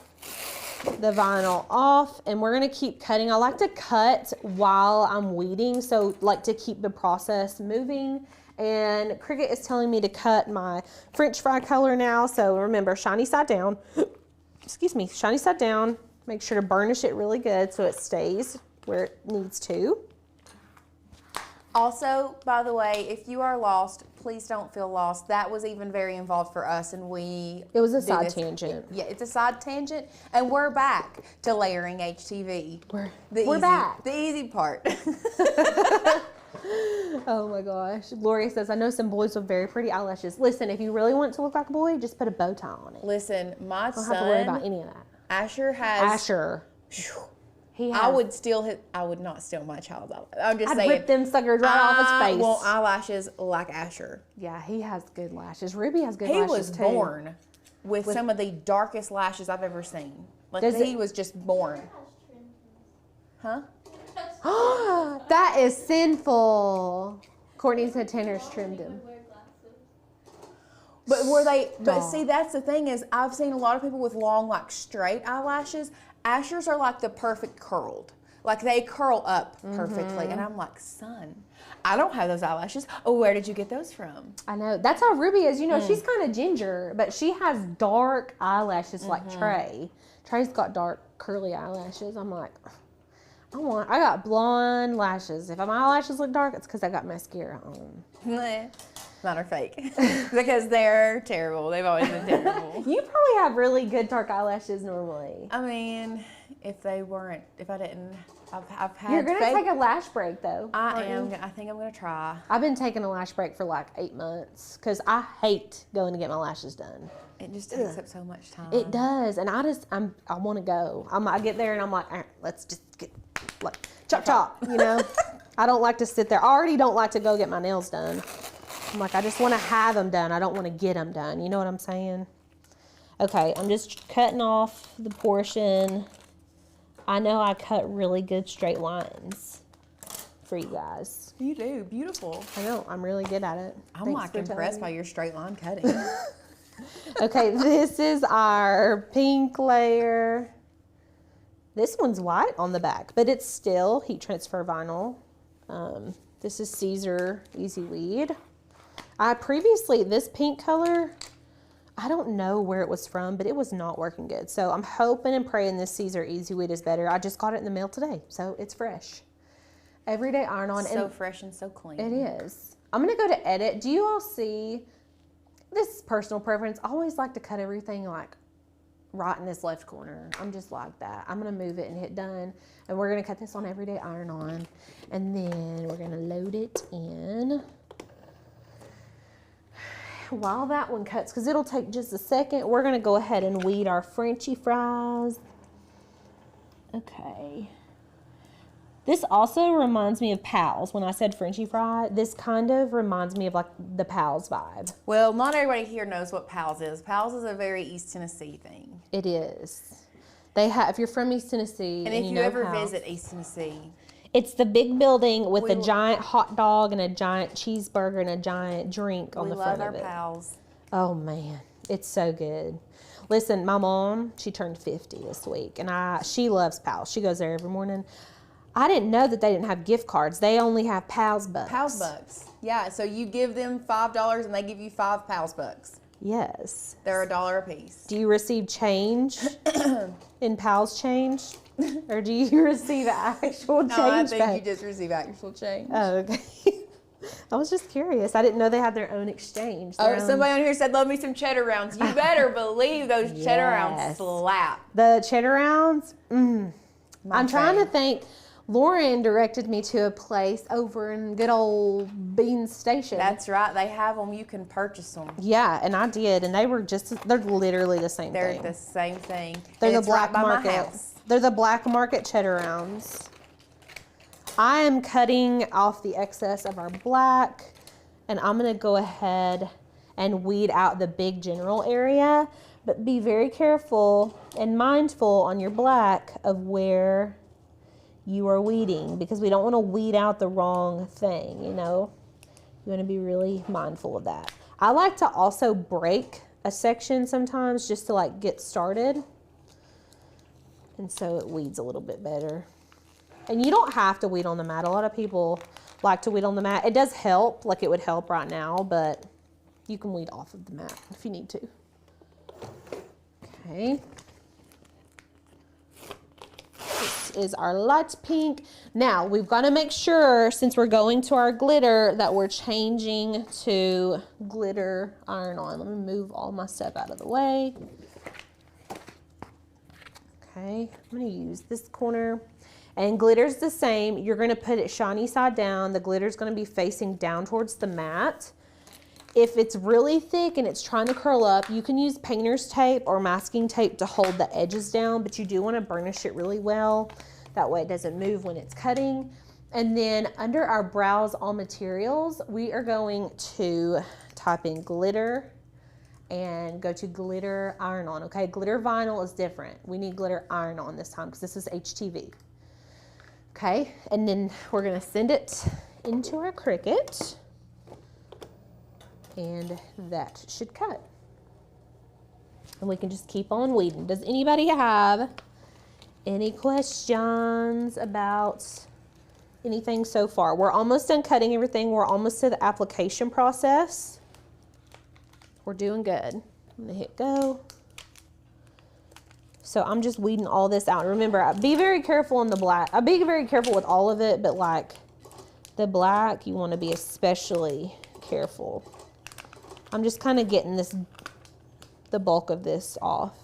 the vinyl off, and we're gonna keep cutting. I like to cut while I'm weeding, so like to keep the process moving. And Cricket is telling me to cut my French fry color now. So remember, shiny side down. Excuse me, shiny side down. Make sure to burnish it really good so it stays where it needs to. Also, by the way, if you are lost, please don't feel lost. That was even very involved for us, and we... It was a do side this- tangent. Yeah, it's a side tangent, and we're back to layering HTV. We're back. The easy part. Oh my gosh. Gloria says, I know some boys with very pretty eyelashes. Listen, if you really want to look like a boy, just put a bow tie on it. Listen, my Don't have to worry about son, any of that. Asher has... Asher. He has, I would not steal my child's eyelashes. I'm just I'd saying. rip them suckers right off his I face. want eyelashes like Asher. Yeah, he has good lashes. Ruby has good He lashes was too. born with some of the darkest lashes I've ever seen. Like Does he it- was just born. Huh? That is sinful. Courtney said Tanner's trimmed him. Wear glasses. But were they? But Stop. see, that's the thing is, I've seen a lot of people with long, like straight eyelashes. Asher's are like the perfect curled, like they curl up perfectly. And I'm like, son, I don't have those eyelashes. Oh, where did you get those from? I know. That's how Ruby is. You know, Hmm. she's kind of ginger, but she has dark eyelashes like Mm-hmm. Trey. Trey's got dark curly eyelashes. I'm like, I got blonde lashes. If my eyelashes look dark, it's because I got mascara on. Mine are fake because they're terrible. They've always been terrible. You probably have really good dark eyelashes normally. I mean, if I didn't, I've had. You're gonna fake- take a lash break though. I aren't am. you? I think I'm gonna try. I've been taking a lash break for like 8 months because I hate going to get my lashes done. It just takes up so much time. It does, and I want to go. I get there and I'm like, let's just get like chop, you know. I don't like to sit there. I already don't like to go get my nails done. I'm like, I just want to have them done. I don't want to get them done. You know what I'm saying? Okay, I'm just cutting off the portion. I know I cut really good straight lines for you guys. You do beautiful. I know, I'm really good at it. I'm Thanks like for telling impressed me. by your straight line cutting. Okay, this is our pink layer. This one's white on the back, but it's still heat transfer vinyl. This is Caesar Easy Weed. This pink color, I don't know where it was from, but it was not working good. So I'm hoping and praying this Caesar Easy Weed is better. I just got it in the mail today, so it's fresh. Everyday iron on. So and fresh and so clean. it is. I'm gonna go to edit. Do you all see? This is personal preference. I always like to cut everything like right in this left corner. I'm just like that. I'm gonna move it and hit done. And we're gonna cut this on everyday iron on. And then we're gonna load it in. While that one cuts, because it'll take just a second, we're gonna go ahead and weed our Frenchy fries. Okay. This also reminds me of Pals. When I said Frenchy fry, this kind of reminds me of like the Pals vibe. Well, not everybody here knows what Pals is. Pals is a very East Tennessee thing. It is. They have. If you're from East Tennessee, And if you know ever Pals, visit East Tennessee, it's the big building with We a will- giant hot dog and a giant cheeseburger and a giant drink on we the love front our of it. Pals. Oh man, It's so good. Listen, my mom, she turned 50 this week, and she loves Pals. She goes there every morning. I didn't know that they didn't have gift cards. They only have Pals Bucks. Pals Bucks. Yeah, so you give them $5 and they give you 5 Pals Bucks. Yes. They're $1 a piece. Do you receive change in Pals change? Or do you receive actual change? No, I think back? you just receive actual change. Oh, okay. I was just curious. I didn't know they had their own exchange. Somebody on here said, love me some cheddar rounds. You better believe those cheddar rounds Yes. slap. The cheddar rounds. I'm trying to fave. think. Lauren directed me to a place over in good old Bean Station. That's right. They have them. You can purchase them. Yeah, and I did, and they're literally the same They're thing. the same thing. They're And the it's right black by my market. house. They're the black market cheddar rounds. I am cutting off the excess of our black, and I'm gonna go ahead and weed out the big general area, but be very careful and mindful on your black of where you are weeding, because we don't want to weed out the wrong thing, you know? You want to be really mindful of that. I like to also break a section sometimes just to like get started. And so it weeds a little bit better. And you don't have to weed on the mat. A lot of people like to weed on the mat. It does help, like it would help right now, but you can weed off of the mat if you need to. Okay. This is our light pink. Now we've got to make sure, since we're going to our glitter, that we're changing to glitter iron-on. Let me move all my stuff out of the way. Okay, I'm going to use this corner. And glitter's the same. You're going to put it shiny side down. The glitter's going to be facing down towards the mat. If it's really thick and it's trying to curl up, you can use painter's tape or masking tape to hold the edges down, but you do want to burnish it really well. That way it doesn't move when it's cutting. And then under our Browse All Materials, we are going to type in glitter and go to glitter iron-on. Okay, glitter vinyl is different. We need glitter iron-on this time because this is HTV. Okay, and then we're gonna send it into our Cricut. And that should cut. And we can just keep on weeding. Does anybody have any questions about anything so far? We're almost done cutting everything. We're almost to the application process. We're doing good. I'm gonna hit go. So I'm just weeding all this out. Remember, be very careful on the black. I'll be very careful with all of it, but like the black, you wanna be especially careful. I'm just kind of getting the bulk of this off.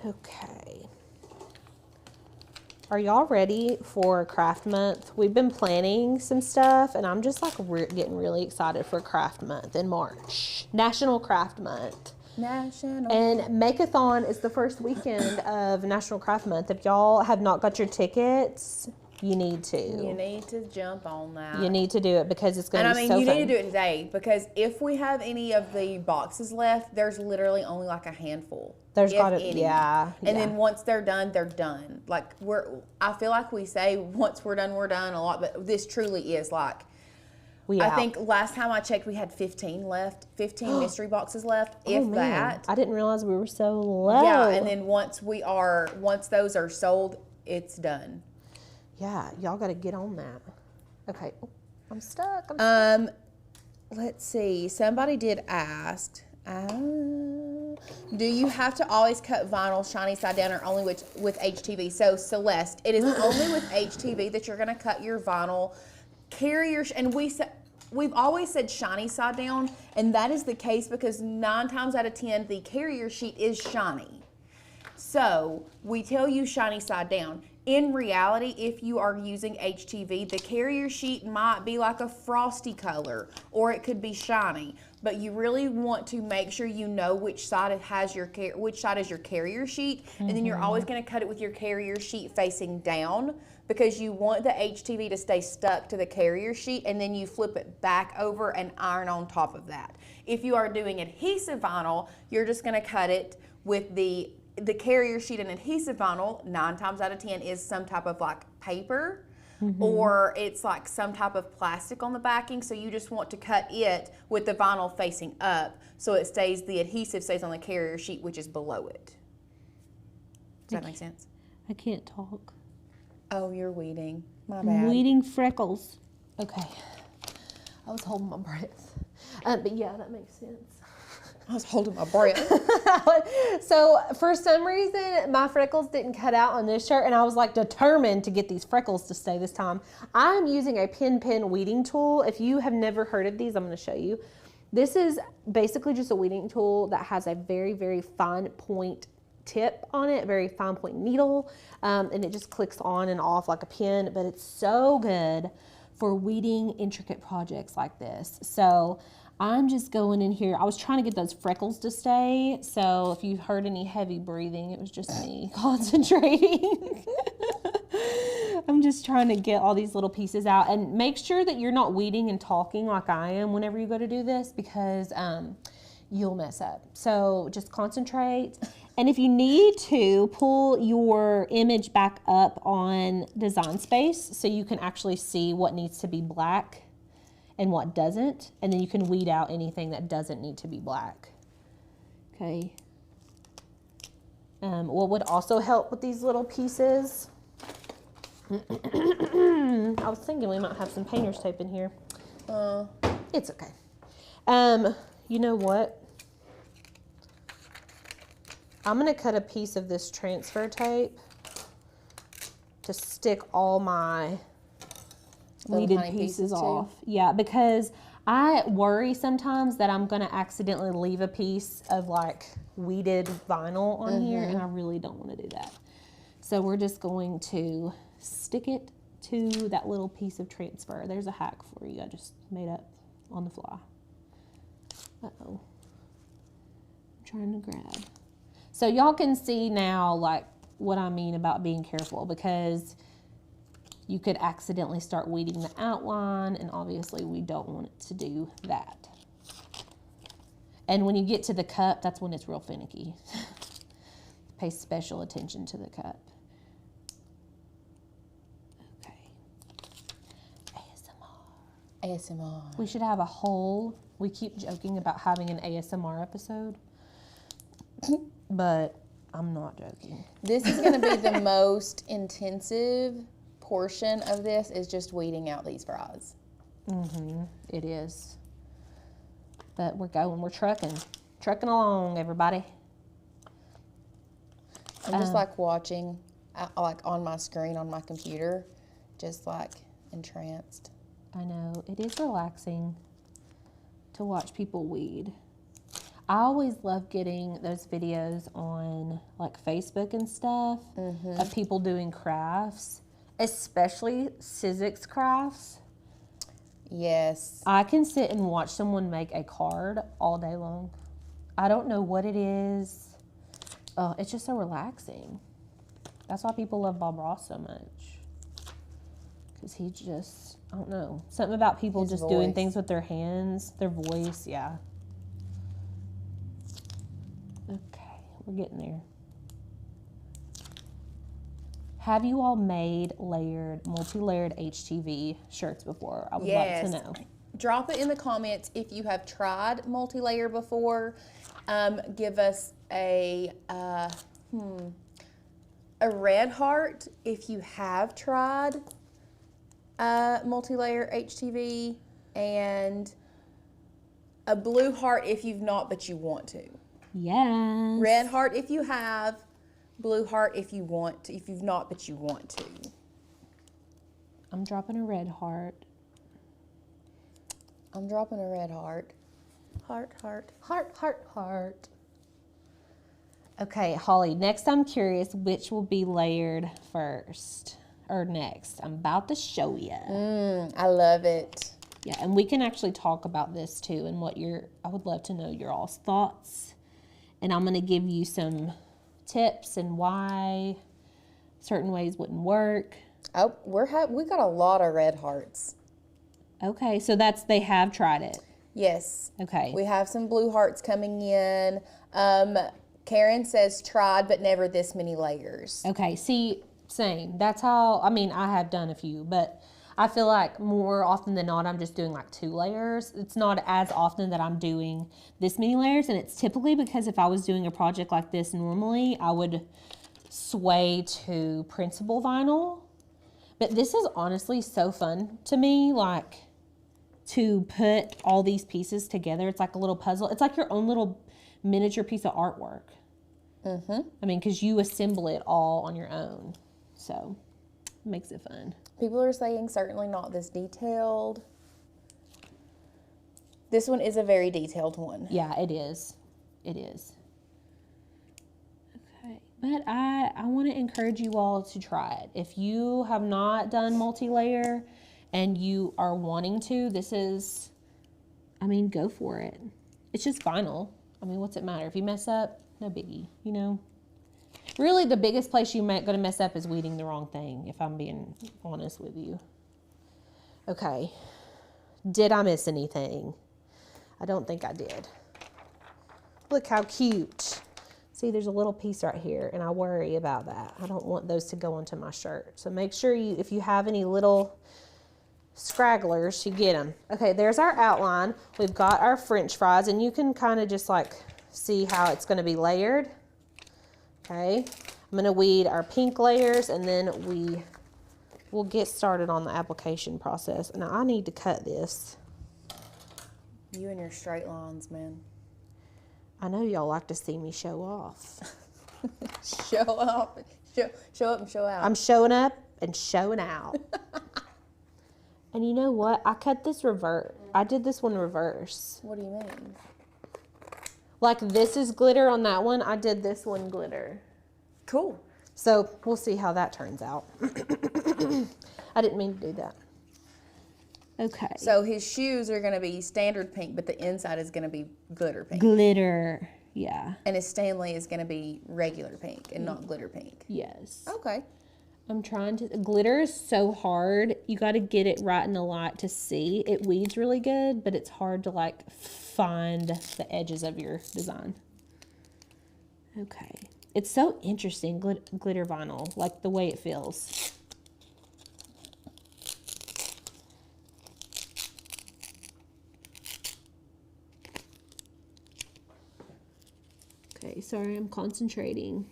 Okay. Are y'all ready for craft month? We've been planning some stuff, and I'm just like getting really excited for craft month in March. National Craft Month. National. And Make-a-thon is the first weekend of National Craft Month. If y'all have not got your tickets, you need to. You need to jump on that. You need to do it because it's going to be so fun. And I mean, you need to do it today, because if we have any of the boxes left, there's literally only like a handful. There's if got to, any. yeah. And then once they're done, they're done. Like I feel like we say once we're done a lot, but this truly is like, I think last time I checked, we had 15 left, 15 mystery boxes left, if that. I didn't realize we were so low. Yeah, and then once those are sold, it's done. Yeah, y'all got to get on that. Okay, oh, I'm stuck. Let's see. Somebody did ask, do you have to always cut vinyl shiny side down or only with HTV? So Celeste, it is only with HTV that you're going to cut your vinyl carriers. And we've always said shiny side down, and that is the case because 9 times out of 10, the carrier sheet is shiny. So we tell you shiny side down. In reality, if you are using HTV, the carrier sheet might be like a frosty color, or it could be shiny. But you really want to make sure you know which side is your carrier sheet, and then you're always going to cut it with your carrier sheet facing down, because you want the HTV to stay stuck to the carrier sheet, and then you flip it back over and iron on top of that. If you are doing adhesive vinyl, you're just going to cut it with the carrier sheet and adhesive vinyl. 9 times out of 10 is some type of like paper. or it's like some type of plastic on the backing. So you just want to cut it with the vinyl facing up so it stays, the adhesive stays on the carrier sheet, which is below it. Does that make sense? I can't talk. Oh, you're weeding. My I'm bad. weeding freckles. Okay. I was holding my breath. But yeah, that makes sense. I was holding my breath. So for some reason, my freckles didn't cut out on this shirt, and I was like determined to get these freckles to stay this time. I'm using a pin weeding tool. If you have never heard of these, I'm going to show you. This is basically just a weeding tool that has a very, very fine point tip on it, very fine point needle, and it just clicks on and off like a pin, but it's so good for weeding intricate projects like this. So I'm just going in here. I was trying to get those freckles to stay. So if you heard any heavy breathing, it was just me concentrating. I'm just trying to get all these little pieces out, and make sure that you're not weeding and talking like I am whenever you go to do this, because you'll mess up. So just concentrate. And if you need to, pull your image back up on Design Space so you can actually see what needs to be black and what doesn't, and then you can weed out anything that doesn't need to be black. Okay. What would also help with these little pieces, I was thinking we might have some painter's tape in here. It's okay. You know what? I'm gonna cut a piece of this transfer tape to stick all my weeded pieces off. Yeah, because I worry sometimes that I'm gonna accidentally leave a piece of like weeded vinyl on here, and I really don't want to do that. So we're just going to stick it to that little piece of transfer. There's a hack for you I just made up on the fly. Uh-oh. I'm trying to grab. So y'all can see now like what I mean about being careful, because you could accidentally start weeding the outline, and obviously we don't want it to do that. And when you get to the cup, that's when it's real finicky. Pay special attention to the cup. Okay. ASMR. We should have a whole, we keep joking about having an ASMR episode, but I'm not joking. This is going to be the most intensive portion of this, is just weeding out these fries. It is. But we're going, we're trucking along, everybody. I'm just like watching, like on my screen on my computer, just like entranced. I know, it is relaxing to watch people weed. I always love getting those videos on like Facebook and stuff of people doing crafts, especially Sizzix crafts. Yes. I can sit and watch someone make a card all day long. I don't know what it is. It's just so relaxing. That's why people love Bob Ross so much. Because he just, I don't know, something about people His just voice. doing things with their hands, their voice, yeah. Okay, we're getting there. Have you all made multi-layered HTV shirts before? I would like to know. Drop it in the comments if you have tried multi-layer before. Give us a red heart if you have tried multi-layer HTV, and a blue heart if you've not but you want to. Yes. Red heart if you have, blue heart if you want to, if you've not but you want to. I'm dropping a red heart. I'm dropping a red heart. Heart, heart. Heart, heart, heart. Okay, Holly, next I'm curious which will be layered first or next. I'm about to show you. I love it. Yeah, and we can actually talk about this too, and I would love to know your all's thoughts. And I'm gonna give you some tips and why certain ways wouldn't work. Oh, we got a lot of red hearts. Okay, so they have tried it. Yes. Okay. We have some blue hearts coming in. Karen says tried, but never this many layers. Okay, see, Same. That's how, I mean, I have done a few, but I feel like more often than not, I'm just doing like 2 layers. It's not as often that I'm doing this many layers, and it's typically because if I was doing a project like this normally, I would sway to printable vinyl. But this is honestly so fun to me, like to put all these pieces together. It's like a little puzzle. It's like your own little miniature piece of artwork. I mean, because you assemble it all on your own. So it makes it fun. People are saying certainly not this detailed. This one is a very detailed one. Yeah, it is. It is. Okay. But I want to encourage you all to try it. If you have not done multi-layer and you are wanting to, this is, I mean, go for it. It's just vinyl. I mean, what's it matter? If you mess up, no biggie, you know? Really, the biggest place you're going to mess up is weeding the wrong thing, if I'm being honest with you. Okay. Did I miss anything? I don't think I did. Look how cute. See, there's a little piece right here, and I worry about that. I don't want those to go onto my shirt. So make sure if you have any little scragglers, you get them. Okay, there's our outline. We've got our French fries, and you can kind of just like see how it's going to be layered. Okay, I'm going to weed our pink layers, and then we'll get started on the application process. Now, I need to cut this. You and your straight lines, man. I know y'all like to see me show off. Show up. Show up and show out. I'm showing up and showing out. And you know what? I cut this reverse. I did this one reverse. What do you mean? Like this is glitter on that one. I did this one glitter. Cool. So we'll see how that turns out. I didn't mean to do that. Okay. So his shoes are going to be standard pink, but the inside is going to be glitter pink. Glitter. Yeah. And his Stanley is going to be regular pink and not glitter pink. Yes. Okay. I'm trying to, glitter is so hard. You got to get it right in the light to see. It weeds really good, but it's hard to like find the edges of your design. Okay. It's so interesting, glitter vinyl, like the way it feels. Okay, sorry, I'm concentrating.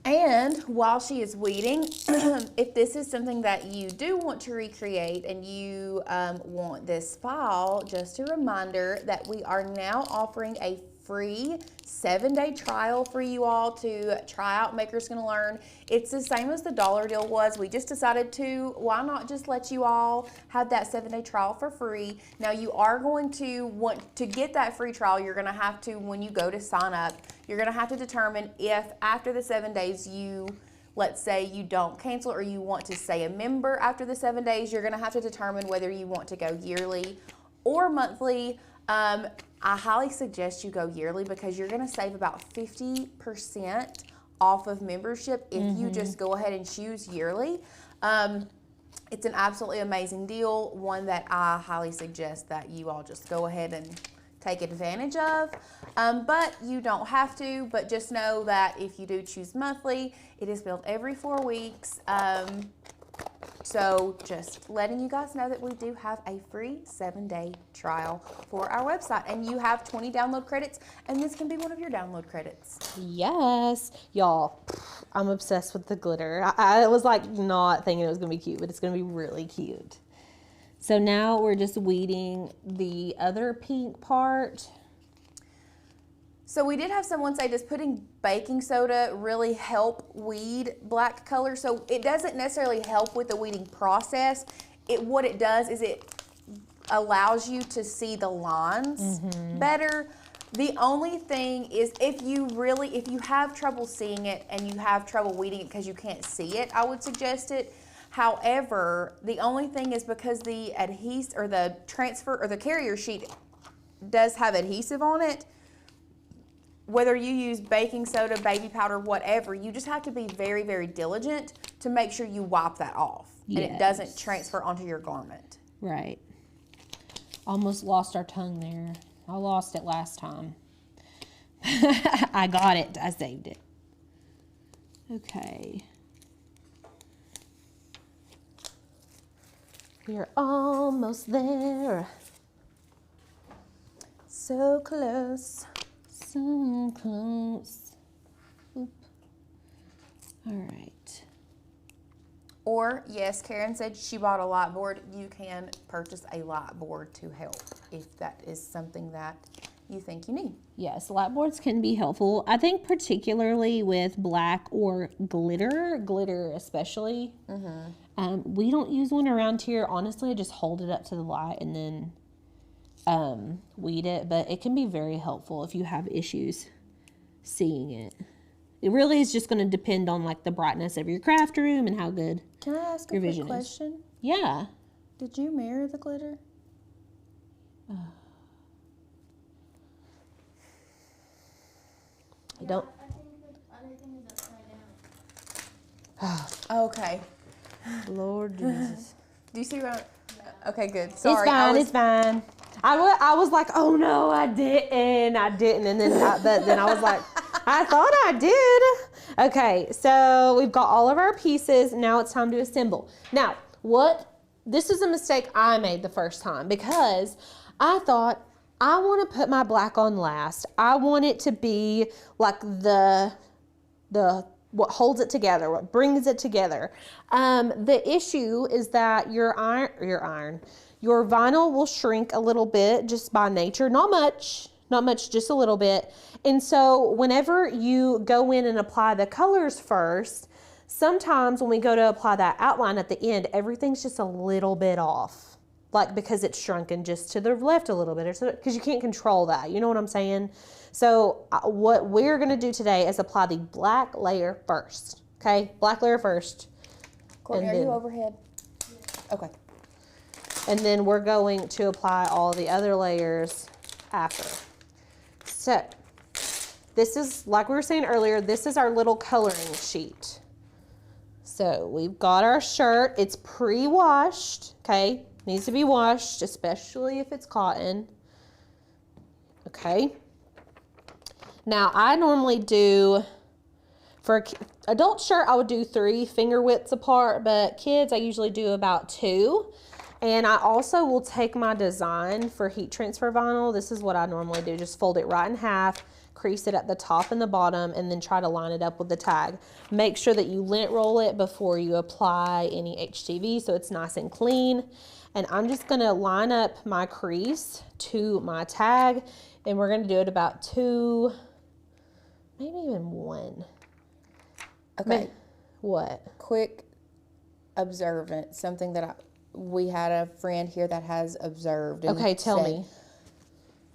And while she is weeding, if this is something that you do want to recreate and you want this file, just a reminder that we are now offering a free 7-day trial for you all to try out Maker's Gonna Learn. It's the same as the dollar deal was. We just decided why not just let you all have that 7-day trial for free. Now you are going to want to get that free trial. You're gonna have to, when you go to sign up, you're gonna have to determine if after the 7 days let's say you don't cancel or you want to stay a member after the 7 days, you're gonna have to determine whether you want to go yearly or monthly. I highly suggest you go yearly because you're going to save about 50% off of membership if you just go ahead and choose yearly. It's an absolutely amazing deal, one that I highly suggest that you all just go ahead and take advantage of. But you don't have to, but just know that if you do choose monthly, it is billed every 4 weeks. So just letting you guys know that we do have a free 7-day trial for our website, and you have 20 download credits, and this can be one of your download credits. Yes, y'all, I'm obsessed with the glitter. I was like not thinking it was gonna be cute, but it's gonna be really cute. So now we're just weeding the other pink part. So we did have someone say, does putting baking soda really help weed black color? So it doesn't necessarily help with the weeding process. What it does is it allows you to see the lines better. The only thing is if you have trouble seeing it and you have trouble weeding it because you can't see it, I would suggest it. However, the only thing is because the adhesive or the transfer or the carrier sheet does have adhesive on it, whether you use baking soda, baby powder, whatever, you just have to be very, very diligent to make sure you wipe that off and it doesn't transfer onto your garment. Right. Almost lost our tongue there. I lost it last time. I got it. I saved it. Okay. We're almost there. So close. So close. Oop. All right. Or, yes, Karen said she bought a light board. You can purchase a light board to help if that is something that you think you need. Yes, light boards can be helpful. I think particularly with black or glitter especially. We don't use one around here. Honestly, I just hold it up to the light and then weed it. But it can be very helpful if you have issues seeing it. It really is just going to depend on like the brightness of your craft room and how good. Can I ask a Your quick vision is. question? Yeah. Did you mirror the glitter? I don't. I think the other thing is upside down. Okay. Lord Jesus. Do you see what? Okay, good. Sorry. It's fine. I was like, oh no, I didn't, and then I was like, I thought I did. Okay, so we've got all of our pieces. Now it's time to assemble. Now, this is a mistake I made the first time because I thought I want to put my black on last. I want it to be like the what holds it together, what brings it together. The issue is that your vinyl will shrink a little bit just by nature. Not much, just a little bit. And so whenever you go in and apply the colors first, sometimes when we go to apply that outline at the end, everything's just a little bit off. Like because it's shrunken just to the left a little bit, or because you can't control that. You know what I'm saying? So what we're going to do today is apply the black layer first. Okay, black layer first. Courtney, And are you then- overhead? Okay. And then we're going to apply all the other layers after. So this is, like we were saying earlier, this is our little coloring sheet. So we've got our shirt. It's pre-washed, okay? Needs to be washed, especially if it's cotton. Okay. Now, I normally do, for adult shirt, I would do 3 finger widths apart, but kids, I usually do about 2. And I also will take my design for heat transfer vinyl. This is what I normally do. Just fold it right in half, crease it at the top and the bottom, and then try to line it up with the tag. Make sure that you lint roll it before you apply any HTV so it's nice and clean. And I'm just gonna line up my crease to my tag, and we're gonna do it about 2, maybe even 1. Okay. What? Quick observant, something that we had a friend here that has observed. And Okay, tell said, me.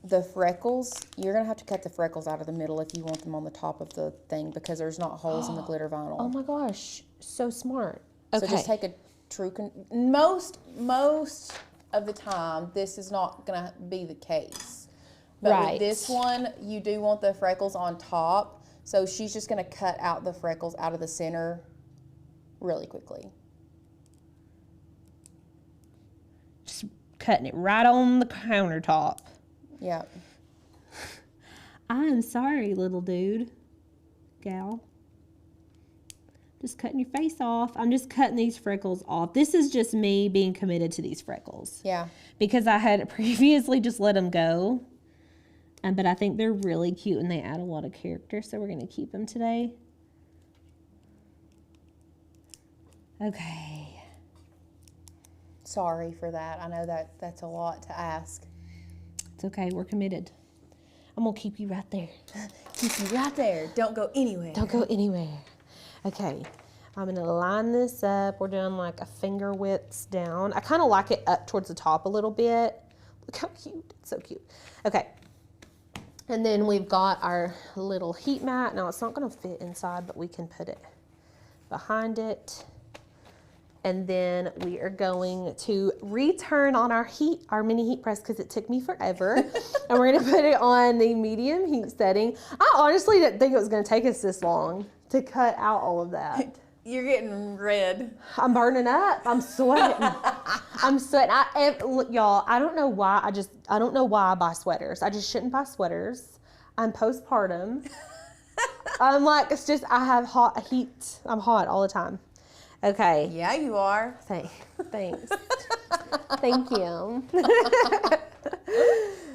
The freckles, you're going to have to cut the freckles out of the middle if you want them on the top of the thing because there's not holes in the glitter vinyl. Oh my gosh, so smart. So Okay. just take a true, most of the time, this is not going to be the case. But Right. with this one, you do want the freckles on top. So she's just going to cut out the freckles out of the center really quickly. Just cutting it right on the countertop. Yeah. I'm sorry, little dude, gal. Just cutting your face off. I'm just cutting these freckles off. This is just me being committed to these freckles. Yeah. Because I had previously just let them go. But I think they're really cute and they add a lot of character. So we're going to keep them today. Okay. Sorry for that. I know that's a lot to ask. It's okay. We're committed. I'm going to keep you right there. Keep you right there. Don't go anywhere. Don't go anywhere. Okay. I'm going to line this up. We're doing like a finger widths down. I kind of like it up towards the top a little bit. Look how cute. It's so cute. Okay. And then we've got our little heat mat. Now it's not going to fit inside, but we can put it behind it. And then we are going to return on our mini heat press because it took me forever. And we're going to put it on the medium heat setting. I honestly didn't think it was going to take us this long to cut out all of that. You're getting red. I'm burning up. I'm sweating. I'm sweating. Look, y'all, I don't know why. I don't know why I buy sweaters. I just shouldn't buy sweaters. I'm postpartum. I'm like, it's just, I have hot heat. I'm hot all the time. Okay. Yeah, you are. Thanks. Thank you.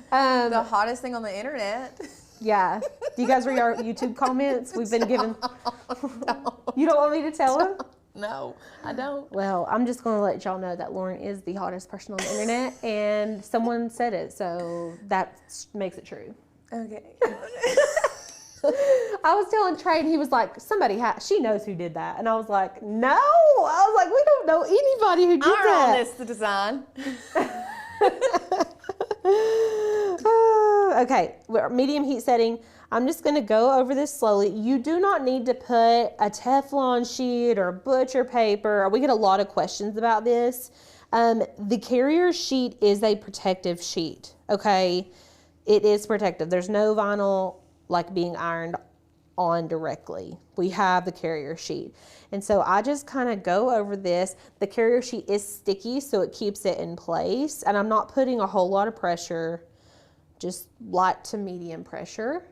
The hottest thing on the internet. Yeah. Do you guys read our YouTube comments? We've been given. You don't want me to tell them? No, I don't. Well, I'm just going to let y'all know that Lauren is the hottest person on the internet, and someone said it, so that makes it true. Okay. I was telling Trey, and he was like, she knows who did that. And I was like, no. I was like, we don't know anybody who did that. On this, the design. Okay, we're medium heat setting. I'm just going to go over this slowly. You do not need to put a Teflon sheet or butcher paper. We get a lot of questions about this. The carrier sheet is a protective sheet, okay? It is protective. There's no vinyl like being ironed on directly. We have the carrier sheet. And so I just kind of go over this. The carrier sheet is sticky, so it keeps it in place. And I'm not putting a whole lot of pressure, just light to medium pressure.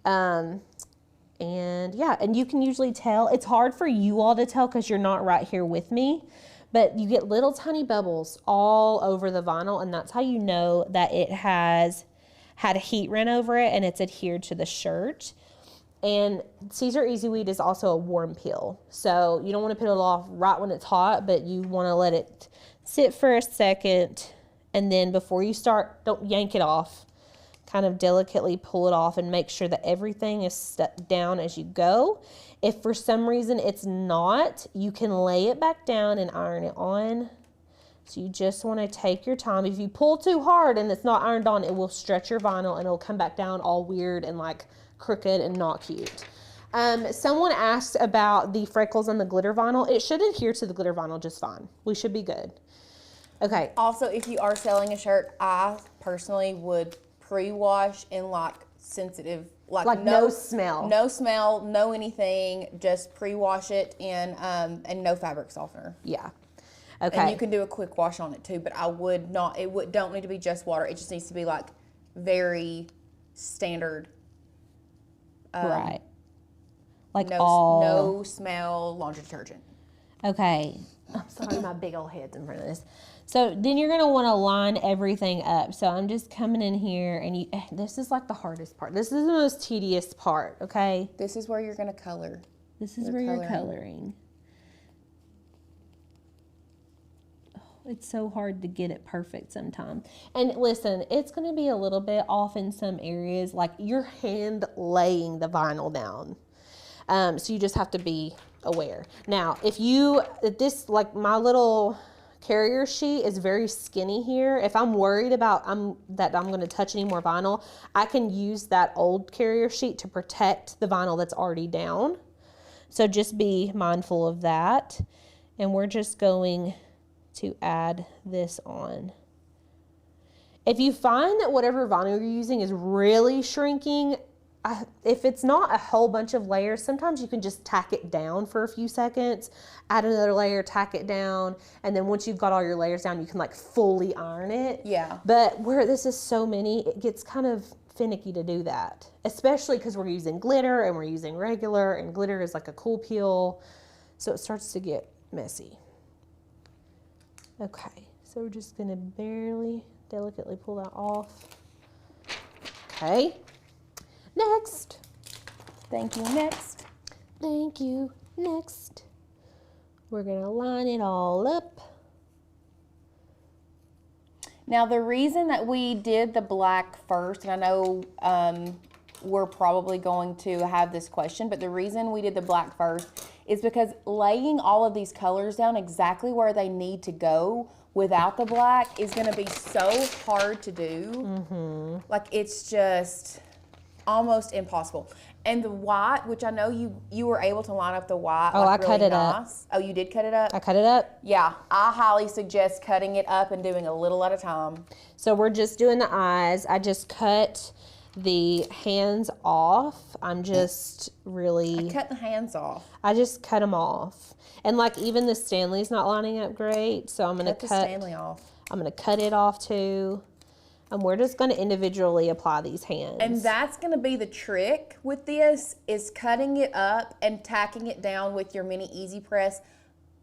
And yeah, and you can usually tell. It's hard for you all to tell because you're not right here with me, but you get little tiny bubbles all over the vinyl, and that's how you know that it has had a heat run over it and it's adhered to the shirt. And Caesar Easy Weed is also a warm peel, so you don't want to peel it off right when it's hot, but you want to let it sit for a second, and then before you start, don't yank it off. Kind of delicately pull it off and make sure that everything is stuck down as you go. If for some reason it's not, you can lay it back down and iron it on. So you just want to take your time. If you pull too hard and it's not ironed on, it will stretch your vinyl and it'll come back down all weird and like crooked and not cute. Someone asked about the freckles on the glitter vinyl. It should adhere to the glitter vinyl just fine. We should be good. Okay. Also, if you are selling a shirt, I personally would pre-wash in like sensitive, like no smell. No smell, no anything. Just pre-wash it in and no fabric softener. Yeah. Okay. And you can do a quick wash on it too, but I would not. Don't need to be just water. It just needs to be like very standard. Right. Like no smell laundry detergent. Okay. I'm sorry, my big old head's in front of this. So then you're going to want to line everything up. So I'm just coming in here, and this is like the hardest part. This is the most tedious part, okay? This is where you're going to color. This is where you're coloring. Oh, it's so hard to get it perfect sometimes. And listen, it's going to be a little bit off in some areas, like you're hand laying the vinyl down. So you just have to be aware. Now, if this, like my little carrier sheet is very skinny here. If I'm worried about that I'm going to touch any more vinyl, I can use that old carrier sheet to protect the vinyl that's already down. So just be mindful of that. And we're just going to add this on. If you find that whatever vinyl you're using is really shrinking, if it's not a whole bunch of layers, sometimes you can just tack it down for a few seconds, add another layer, tack it down, and then once you've got all your layers down, you can like fully iron it. Yeah. But where this is so many, it gets kind of finicky to do that, especially because we're using glitter and we're using regular, and glitter is like a cool peel, so it starts to get messy. Okay, so we're just gonna barely, delicately pull that off. Okay. Next. Thank you. Next. Thank you. Next. We're going to line it all up. Now, the reason that we did the black first, and I know we're probably going to have this question, but the reason we did the black first is because laying all of these colors down exactly where they need to go without the black is going to be so hard to do. Mm-hmm. Like, it's just almost impossible. And the white, which I know you were able to line up the white. Oh, like I cut really it nice. up. Oh, you did cut it up? I cut it up. Yeah, I highly suggest cutting it up and doing a little at a time. So we're just doing the eyes. I just cut the hands off. I'm just really... Cut the hands off. I just cut them off. And like even the Stanley's not lining up great, so I'm going to cut the Stanley off. I'm going to cut it off too. And we're just going to individually apply these hands. And that's going to be the trick with this, is cutting it up and tacking it down with your mini easy press,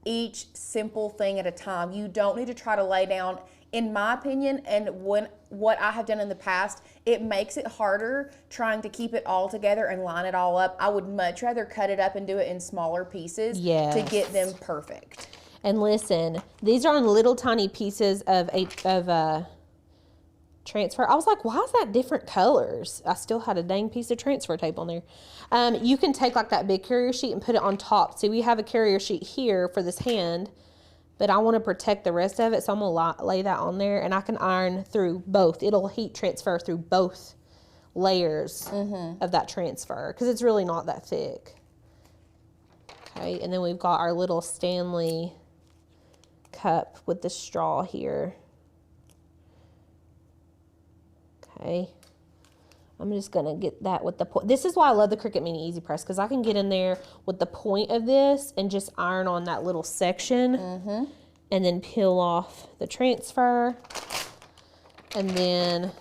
each simple thing at a time. You don't need to try to lay down, in my opinion, and what I have done in the past, it makes it harder trying to keep it all together and line it all up. I would much rather cut it up and do it in smaller pieces to get them perfect. And listen, these are on little tiny pieces of transfer. I was like, why is that different colors? I still had a dang piece of transfer tape on there. You can take like that big carrier sheet and put it on top. See, we have a carrier sheet here for this hand, but I want to protect the rest of it, so I'm going to lay that on there, and I can iron through both. It'll heat transfer through both layers of that transfer, because it's really not that thick. Okay, and then we've got our little Stanley cup with the straw here. Okay, I'm just gonna get that with the point. This is why I love the Cricut Mini Easy Press, because I can get in there with the point of this and just iron on that little section and then peel off the transfer. And then,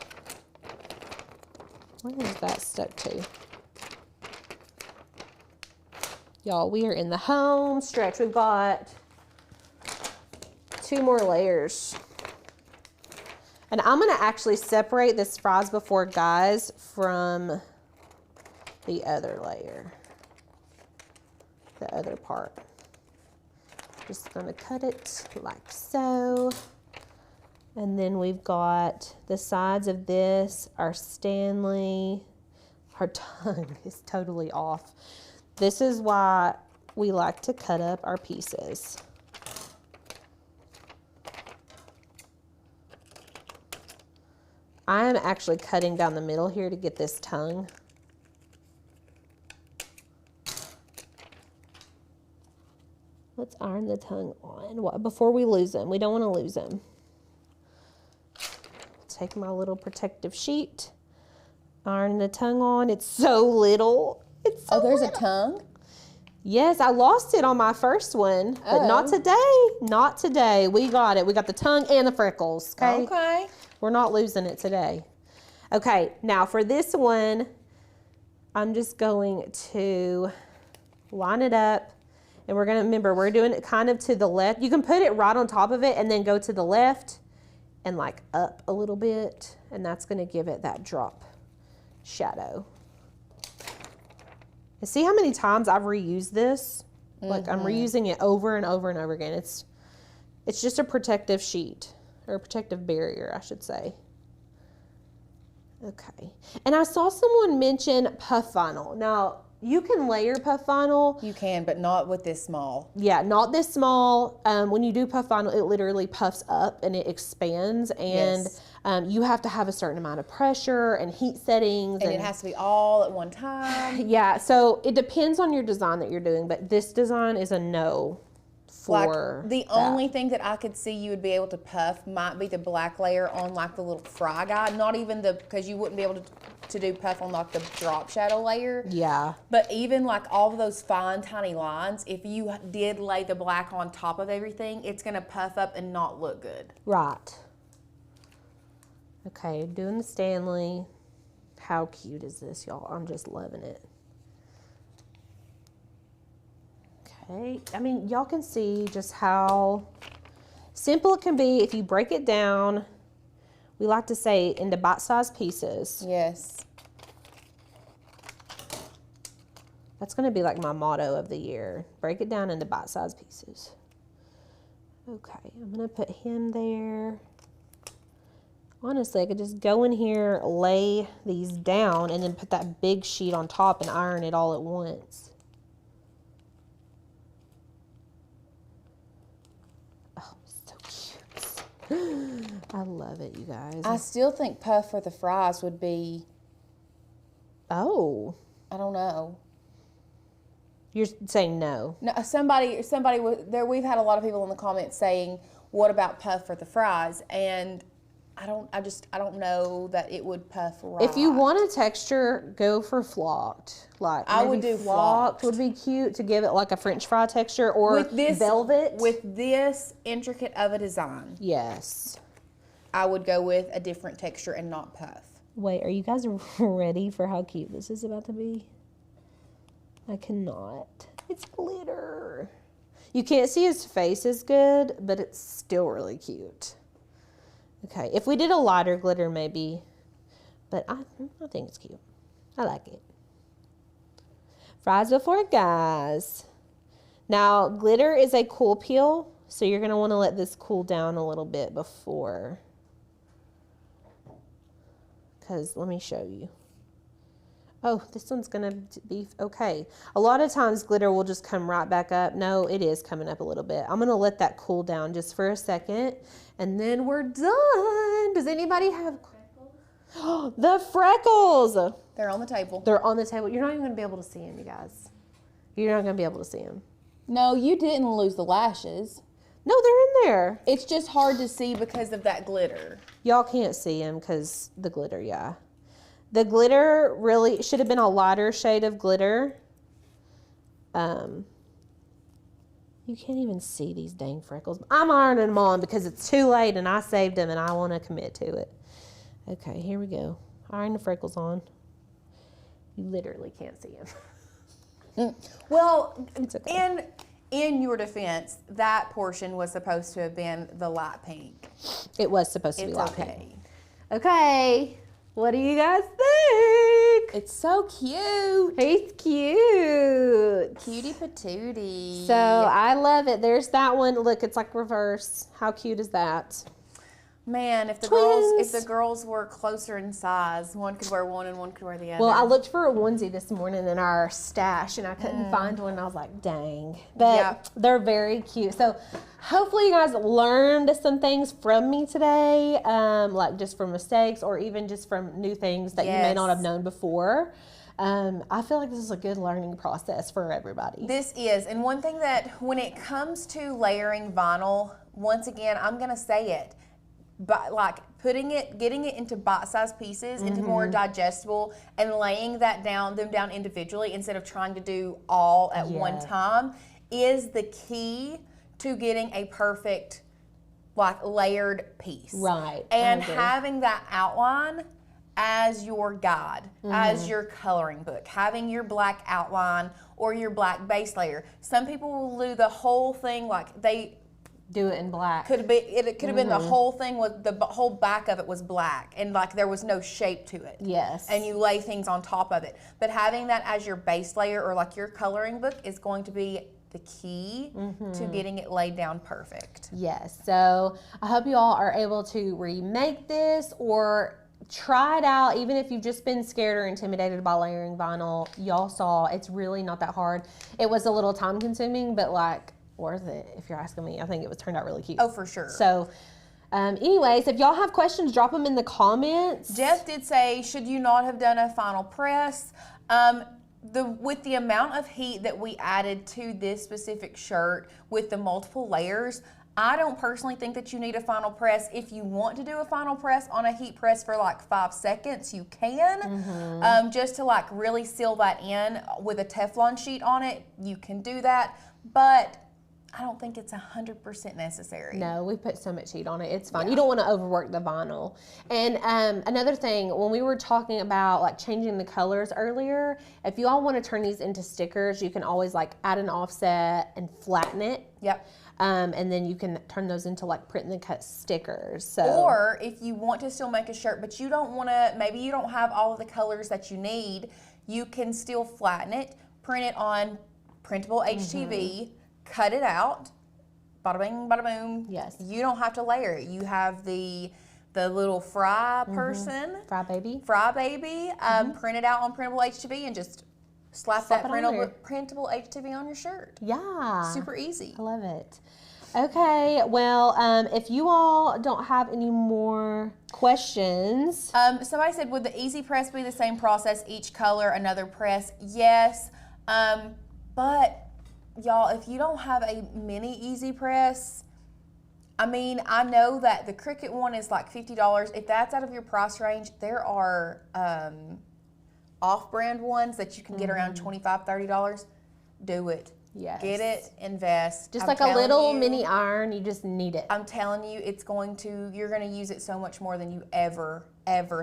where is that stuck to? Y'all, we are in the home stretch. We've got 2 more layers. And I'm going to actually separate this Fries Before Guys from the other layer, the other part. Just going to cut it like so. And then we've got the sides of this, our Stanley. Our tongue is totally off. This is why we like to cut up our pieces. I am actually cutting down the middle here to get this tongue. Let's iron the tongue on before we lose them. We don't want to lose them. Take my little protective sheet, iron the tongue on. It's so little. It's so there's little. a tongue? Yes, I lost it on my first one, but not today. Not today. We got it. We got the tongue and the freckles. Okay. Okay. We're not losing it today. Okay, now for this one, I'm just going to line it up, and we're gonna, remember, we're doing it kind of to the left. You can put it right on top of it and then go to the left and like up a little bit, and that's gonna give it that drop shadow. And see how many times I've reused this? Like I'm reusing it over and over and over again. It's just a protective sheet. Or a protective barrier, I should say. Okay. And I saw someone mention puff vinyl. Now, you can layer puff vinyl. You can, but not with this small. Yeah, not this small. When you do puff vinyl, it literally puffs up and it expands. And you have to have a certain amount of pressure and heat settings. And it has to be all at one time. Yeah, so it depends on your design that you're doing. But this design is a no. Like the only thing that I could see you would be able to puff might be the black layer on like the little fry guide. Not even because you wouldn't be able to do puff on like the drop shadow layer. Yeah. But even like all of those fine tiny lines, if you did lay the black on top of everything, it's gonna puff up and not look good. Right. Okay, doing the Stanley. How cute is this, y'all? I'm just loving it. Okay, I mean, y'all can see just how simple it can be if you break it down. We like to say into bite-sized pieces. Yes. That's going to be like my motto of the year. Break it down into bite-sized pieces. Okay, I'm going to put him there. Honestly, I could just go in here, lay these down, and then put that big sheet on top and iron it all at once. I love it, you guys. I still think puff for the fries would be. Oh. I don't know. You're saying no. No, somebody there. We've had a lot of people in the comments saying, "What about puff for the fries?" And I don't know that it would puff right. If you want a texture, go for flocked. Like I would do flocked. Would be cute to give it like a French fry texture, or with this velvet with this intricate of a design. Yes. I would go with a different texture and not puff. Wait, are you guys ready for how cute this is about to be? I cannot. It's glitter. You can't see his face as good, but it's still really cute. Okay, if we did a lighter glitter maybe, but I think it's cute. I like it. Fries before guys. Now, glitter is a cool peel, so you're going to want to let this cool down a little bit before. Because let me show you. Oh, this one's going to be okay. A lot of times glitter will just come right back up. No, it is coming up a little bit. I'm going to let that cool down just for a second, and then we're done. Does anybody have the freckles? They're on the table. They're on the table. You're not even going to be able to see them, you guys. You're not going to be able to see them. No, you didn't lose the lashes. No, they're in there. It's just hard to see because of that glitter. Y'all can't see them because the glitter, yeah. The glitter really should have been a lighter shade of glitter. You can't even see these dang freckles. I'm ironing them on because it's too late and I saved them and I want to commit to it. Okay, here we go. Iron the freckles on. You literally can't see them. Well, It's okay. in your defense, that portion was supposed to have been the light pink. It was supposed to be It's light okay. pink. Okay, what do you guys think? It's so cute. He's cute. Cutie patootie. So I love it. There's that one. Look, it's like reverse. How cute is that? Man, if the Twins. girls were closer in size, one could wear one and one could wear the other. Well, I looked for a onesie this morning in our stash and I couldn't find one. And I was like, dang. But Yeah. they're very cute. So hopefully you guys learned some things from me today, like just from mistakes or even just from new things that you may not Yes. have known before. I feel like this is a good learning process for everybody. This is, and one thing that when it comes to layering vinyl, once again, I'm gonna say it, but like getting it into bite-sized pieces, into more digestible, and laying them down individually instead of trying to do all at one Yeah. time is the key to getting a perfect, like layered piece. Right, I And agree. having that outline as your guide, as your coloring book, having your black outline or your black base layer. Some people will do the whole thing like they Do it in black. it could have been the whole thing with the whole back of it was black and like there was no shape to it. Yes. And you lay things on top of it. But having that as your base layer or like your coloring book is going to be the key to getting it laid down perfect. Yes, so I hope you all are able to remake this or try it out, even if you've just been scared or intimidated by layering vinyl. Y'all saw it's really not that hard. It was a little time consuming, but like worth it if you're asking me. I think it was turned out really cute. Oh, for sure. So anyways, if y'all have questions, drop them in the comments. Jeff did say, should you not have done a final press? With the amount of heat that we added to this specific shirt with the multiple layers, I don't personally think that you need a final press. If you want to do a final press on a heat press for like 5 seconds, you can. Just to like really seal that in with a Teflon sheet on it, you can do that. But I don't think it's 100% necessary. No, we put so much heat on it. It's fine. You don't want to overwork the vinyl. And another thing, when we were talking about like changing the colors earlier, if you all want to turn these into stickers, you can always like add an offset and flatten it. Yep. And then you can turn those into like print and cut stickers. So Or if you want to still make a shirt, but you don't want to, maybe you don't have all of the colors that you need, you can still flatten it, print it on printable HTV, cut it out, bada bing, bada boom. Yes. You don't have to layer it. You have the little fry person, Fry Baby. Fry Baby, print it out on printable HTV and just slap Slap that it on there. printable HTV on your shirt. Yeah. Super easy. I love it. Okay, well, if you all don't have any more questions, Somebody said, would the easy press be the same process, each color, another press? Yes, but y'all, if you don't have a mini easy press, I mean, I know that the Cricut one is like $50. If that's out of your price range, there are off-brand ones that you can get around $25, $30. Do it. Yes. Get it, invest. Just I'm like a telling little you- mini iron, you just need it. I'm telling you, you're going to use it so much more than you ever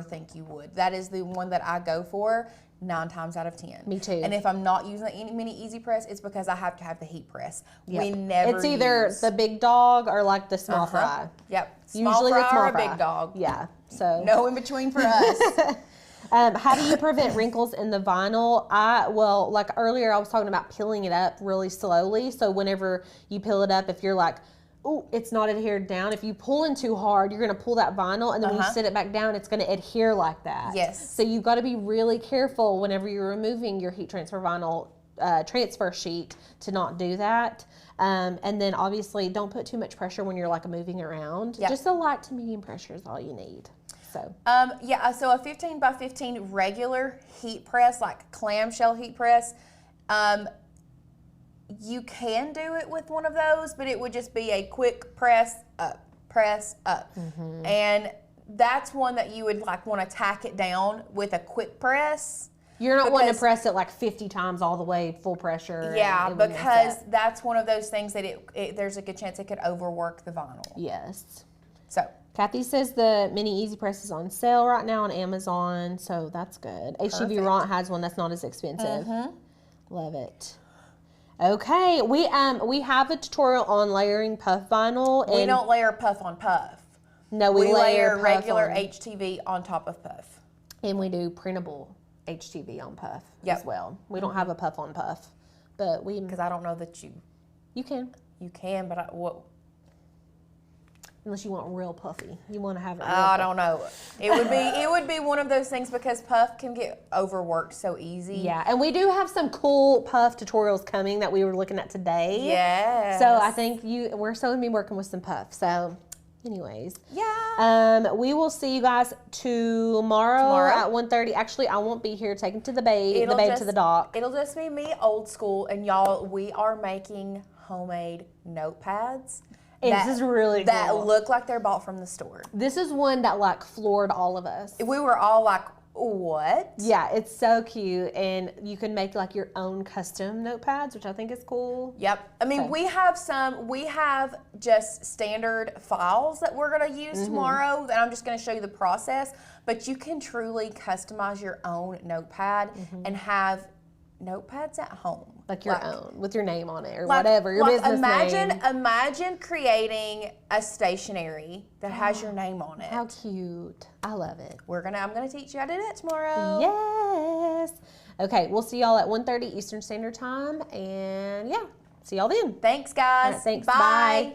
think you would. That is the one that I go for 9 times out of 10. Me too. And if I'm not using the mini easy press, it's because I have to have the heat press. Yep. We never It's either use. the big dog or like the small fry. Yep. Small Usually fry the small or a fry. big dog. Yeah. So No in between for us. How do you prevent wrinkles in the vinyl? Like earlier, I was talking about peeling it up really slowly. So whenever you peel it up, if you're like, oh, it's not adhered down, if you pull in too hard, you're going to pull that vinyl, and then when you sit it back down, it's going to adhere like that. Yes. So you've got to be really careful whenever you're removing your heat transfer vinyl transfer sheet to not do that. And then obviously don't put too much pressure when you're like moving around. Yep. Just a light to medium pressure is all you need. So. So a 15 by 15 regular heat press, like clamshell heat press, you can do it with one of those, but it would just be a quick press up. Mm-hmm. And that's one that you would like want to tack it down with a quick press. You're not wanting to Because- press it like 50 times all the way full pressure. Yeah, and it would mess because up. that's one of those things that there's a good chance it could overwork the vinyl. Yes. So Kathy says the mini easy press is on sale right now on Amazon, so that's good. HGV Ront has one that's not as expensive. Love it. Okay, we have a tutorial on layering puff vinyl. we and don't layer puff on puff. No, We layer puff regular on- HTV on top of puff. and we do printable HTV on puff Yep. as well. We don't have a puff on puff, but Because I don't know that you can. can, but Unless you want real puffy. You want to have it real I don't know. It would be one of those things because puff can get overworked so easy. Yeah, and we do have some cool puff tutorials coming that we were looking at today. Yes. So I think we're still gonna be working with some puff. So, anyways, Yeah. we will see you guys tomorrow at 1:30. Actually, I won't be here taking to the babe to the dock. It'll just be me, old school, and y'all. We are making homemade notepads. And this is really that cool. look like they're bought from the store. This is one that like floored all of us. We were all like, "What?" Yeah, it's so cute, and you can make like your own custom notepads, which I think is cool. Yep. I mean, we have just standard files that we're going to use tomorrow that I'm just going to show you the process, but you can truly customize your own notepad and have notepads at home. Like your own, with your name on it or Like- whatever, your like business name. Imagine creating a stationery that has your name on it. How cute. I love it. I'm gonna teach you how to do that tomorrow. Yes. Okay, we'll see y'all at 1:30 Eastern Standard Time, and yeah, see y'all then. Thanks, guys. All right, thanks. Bye. Bye.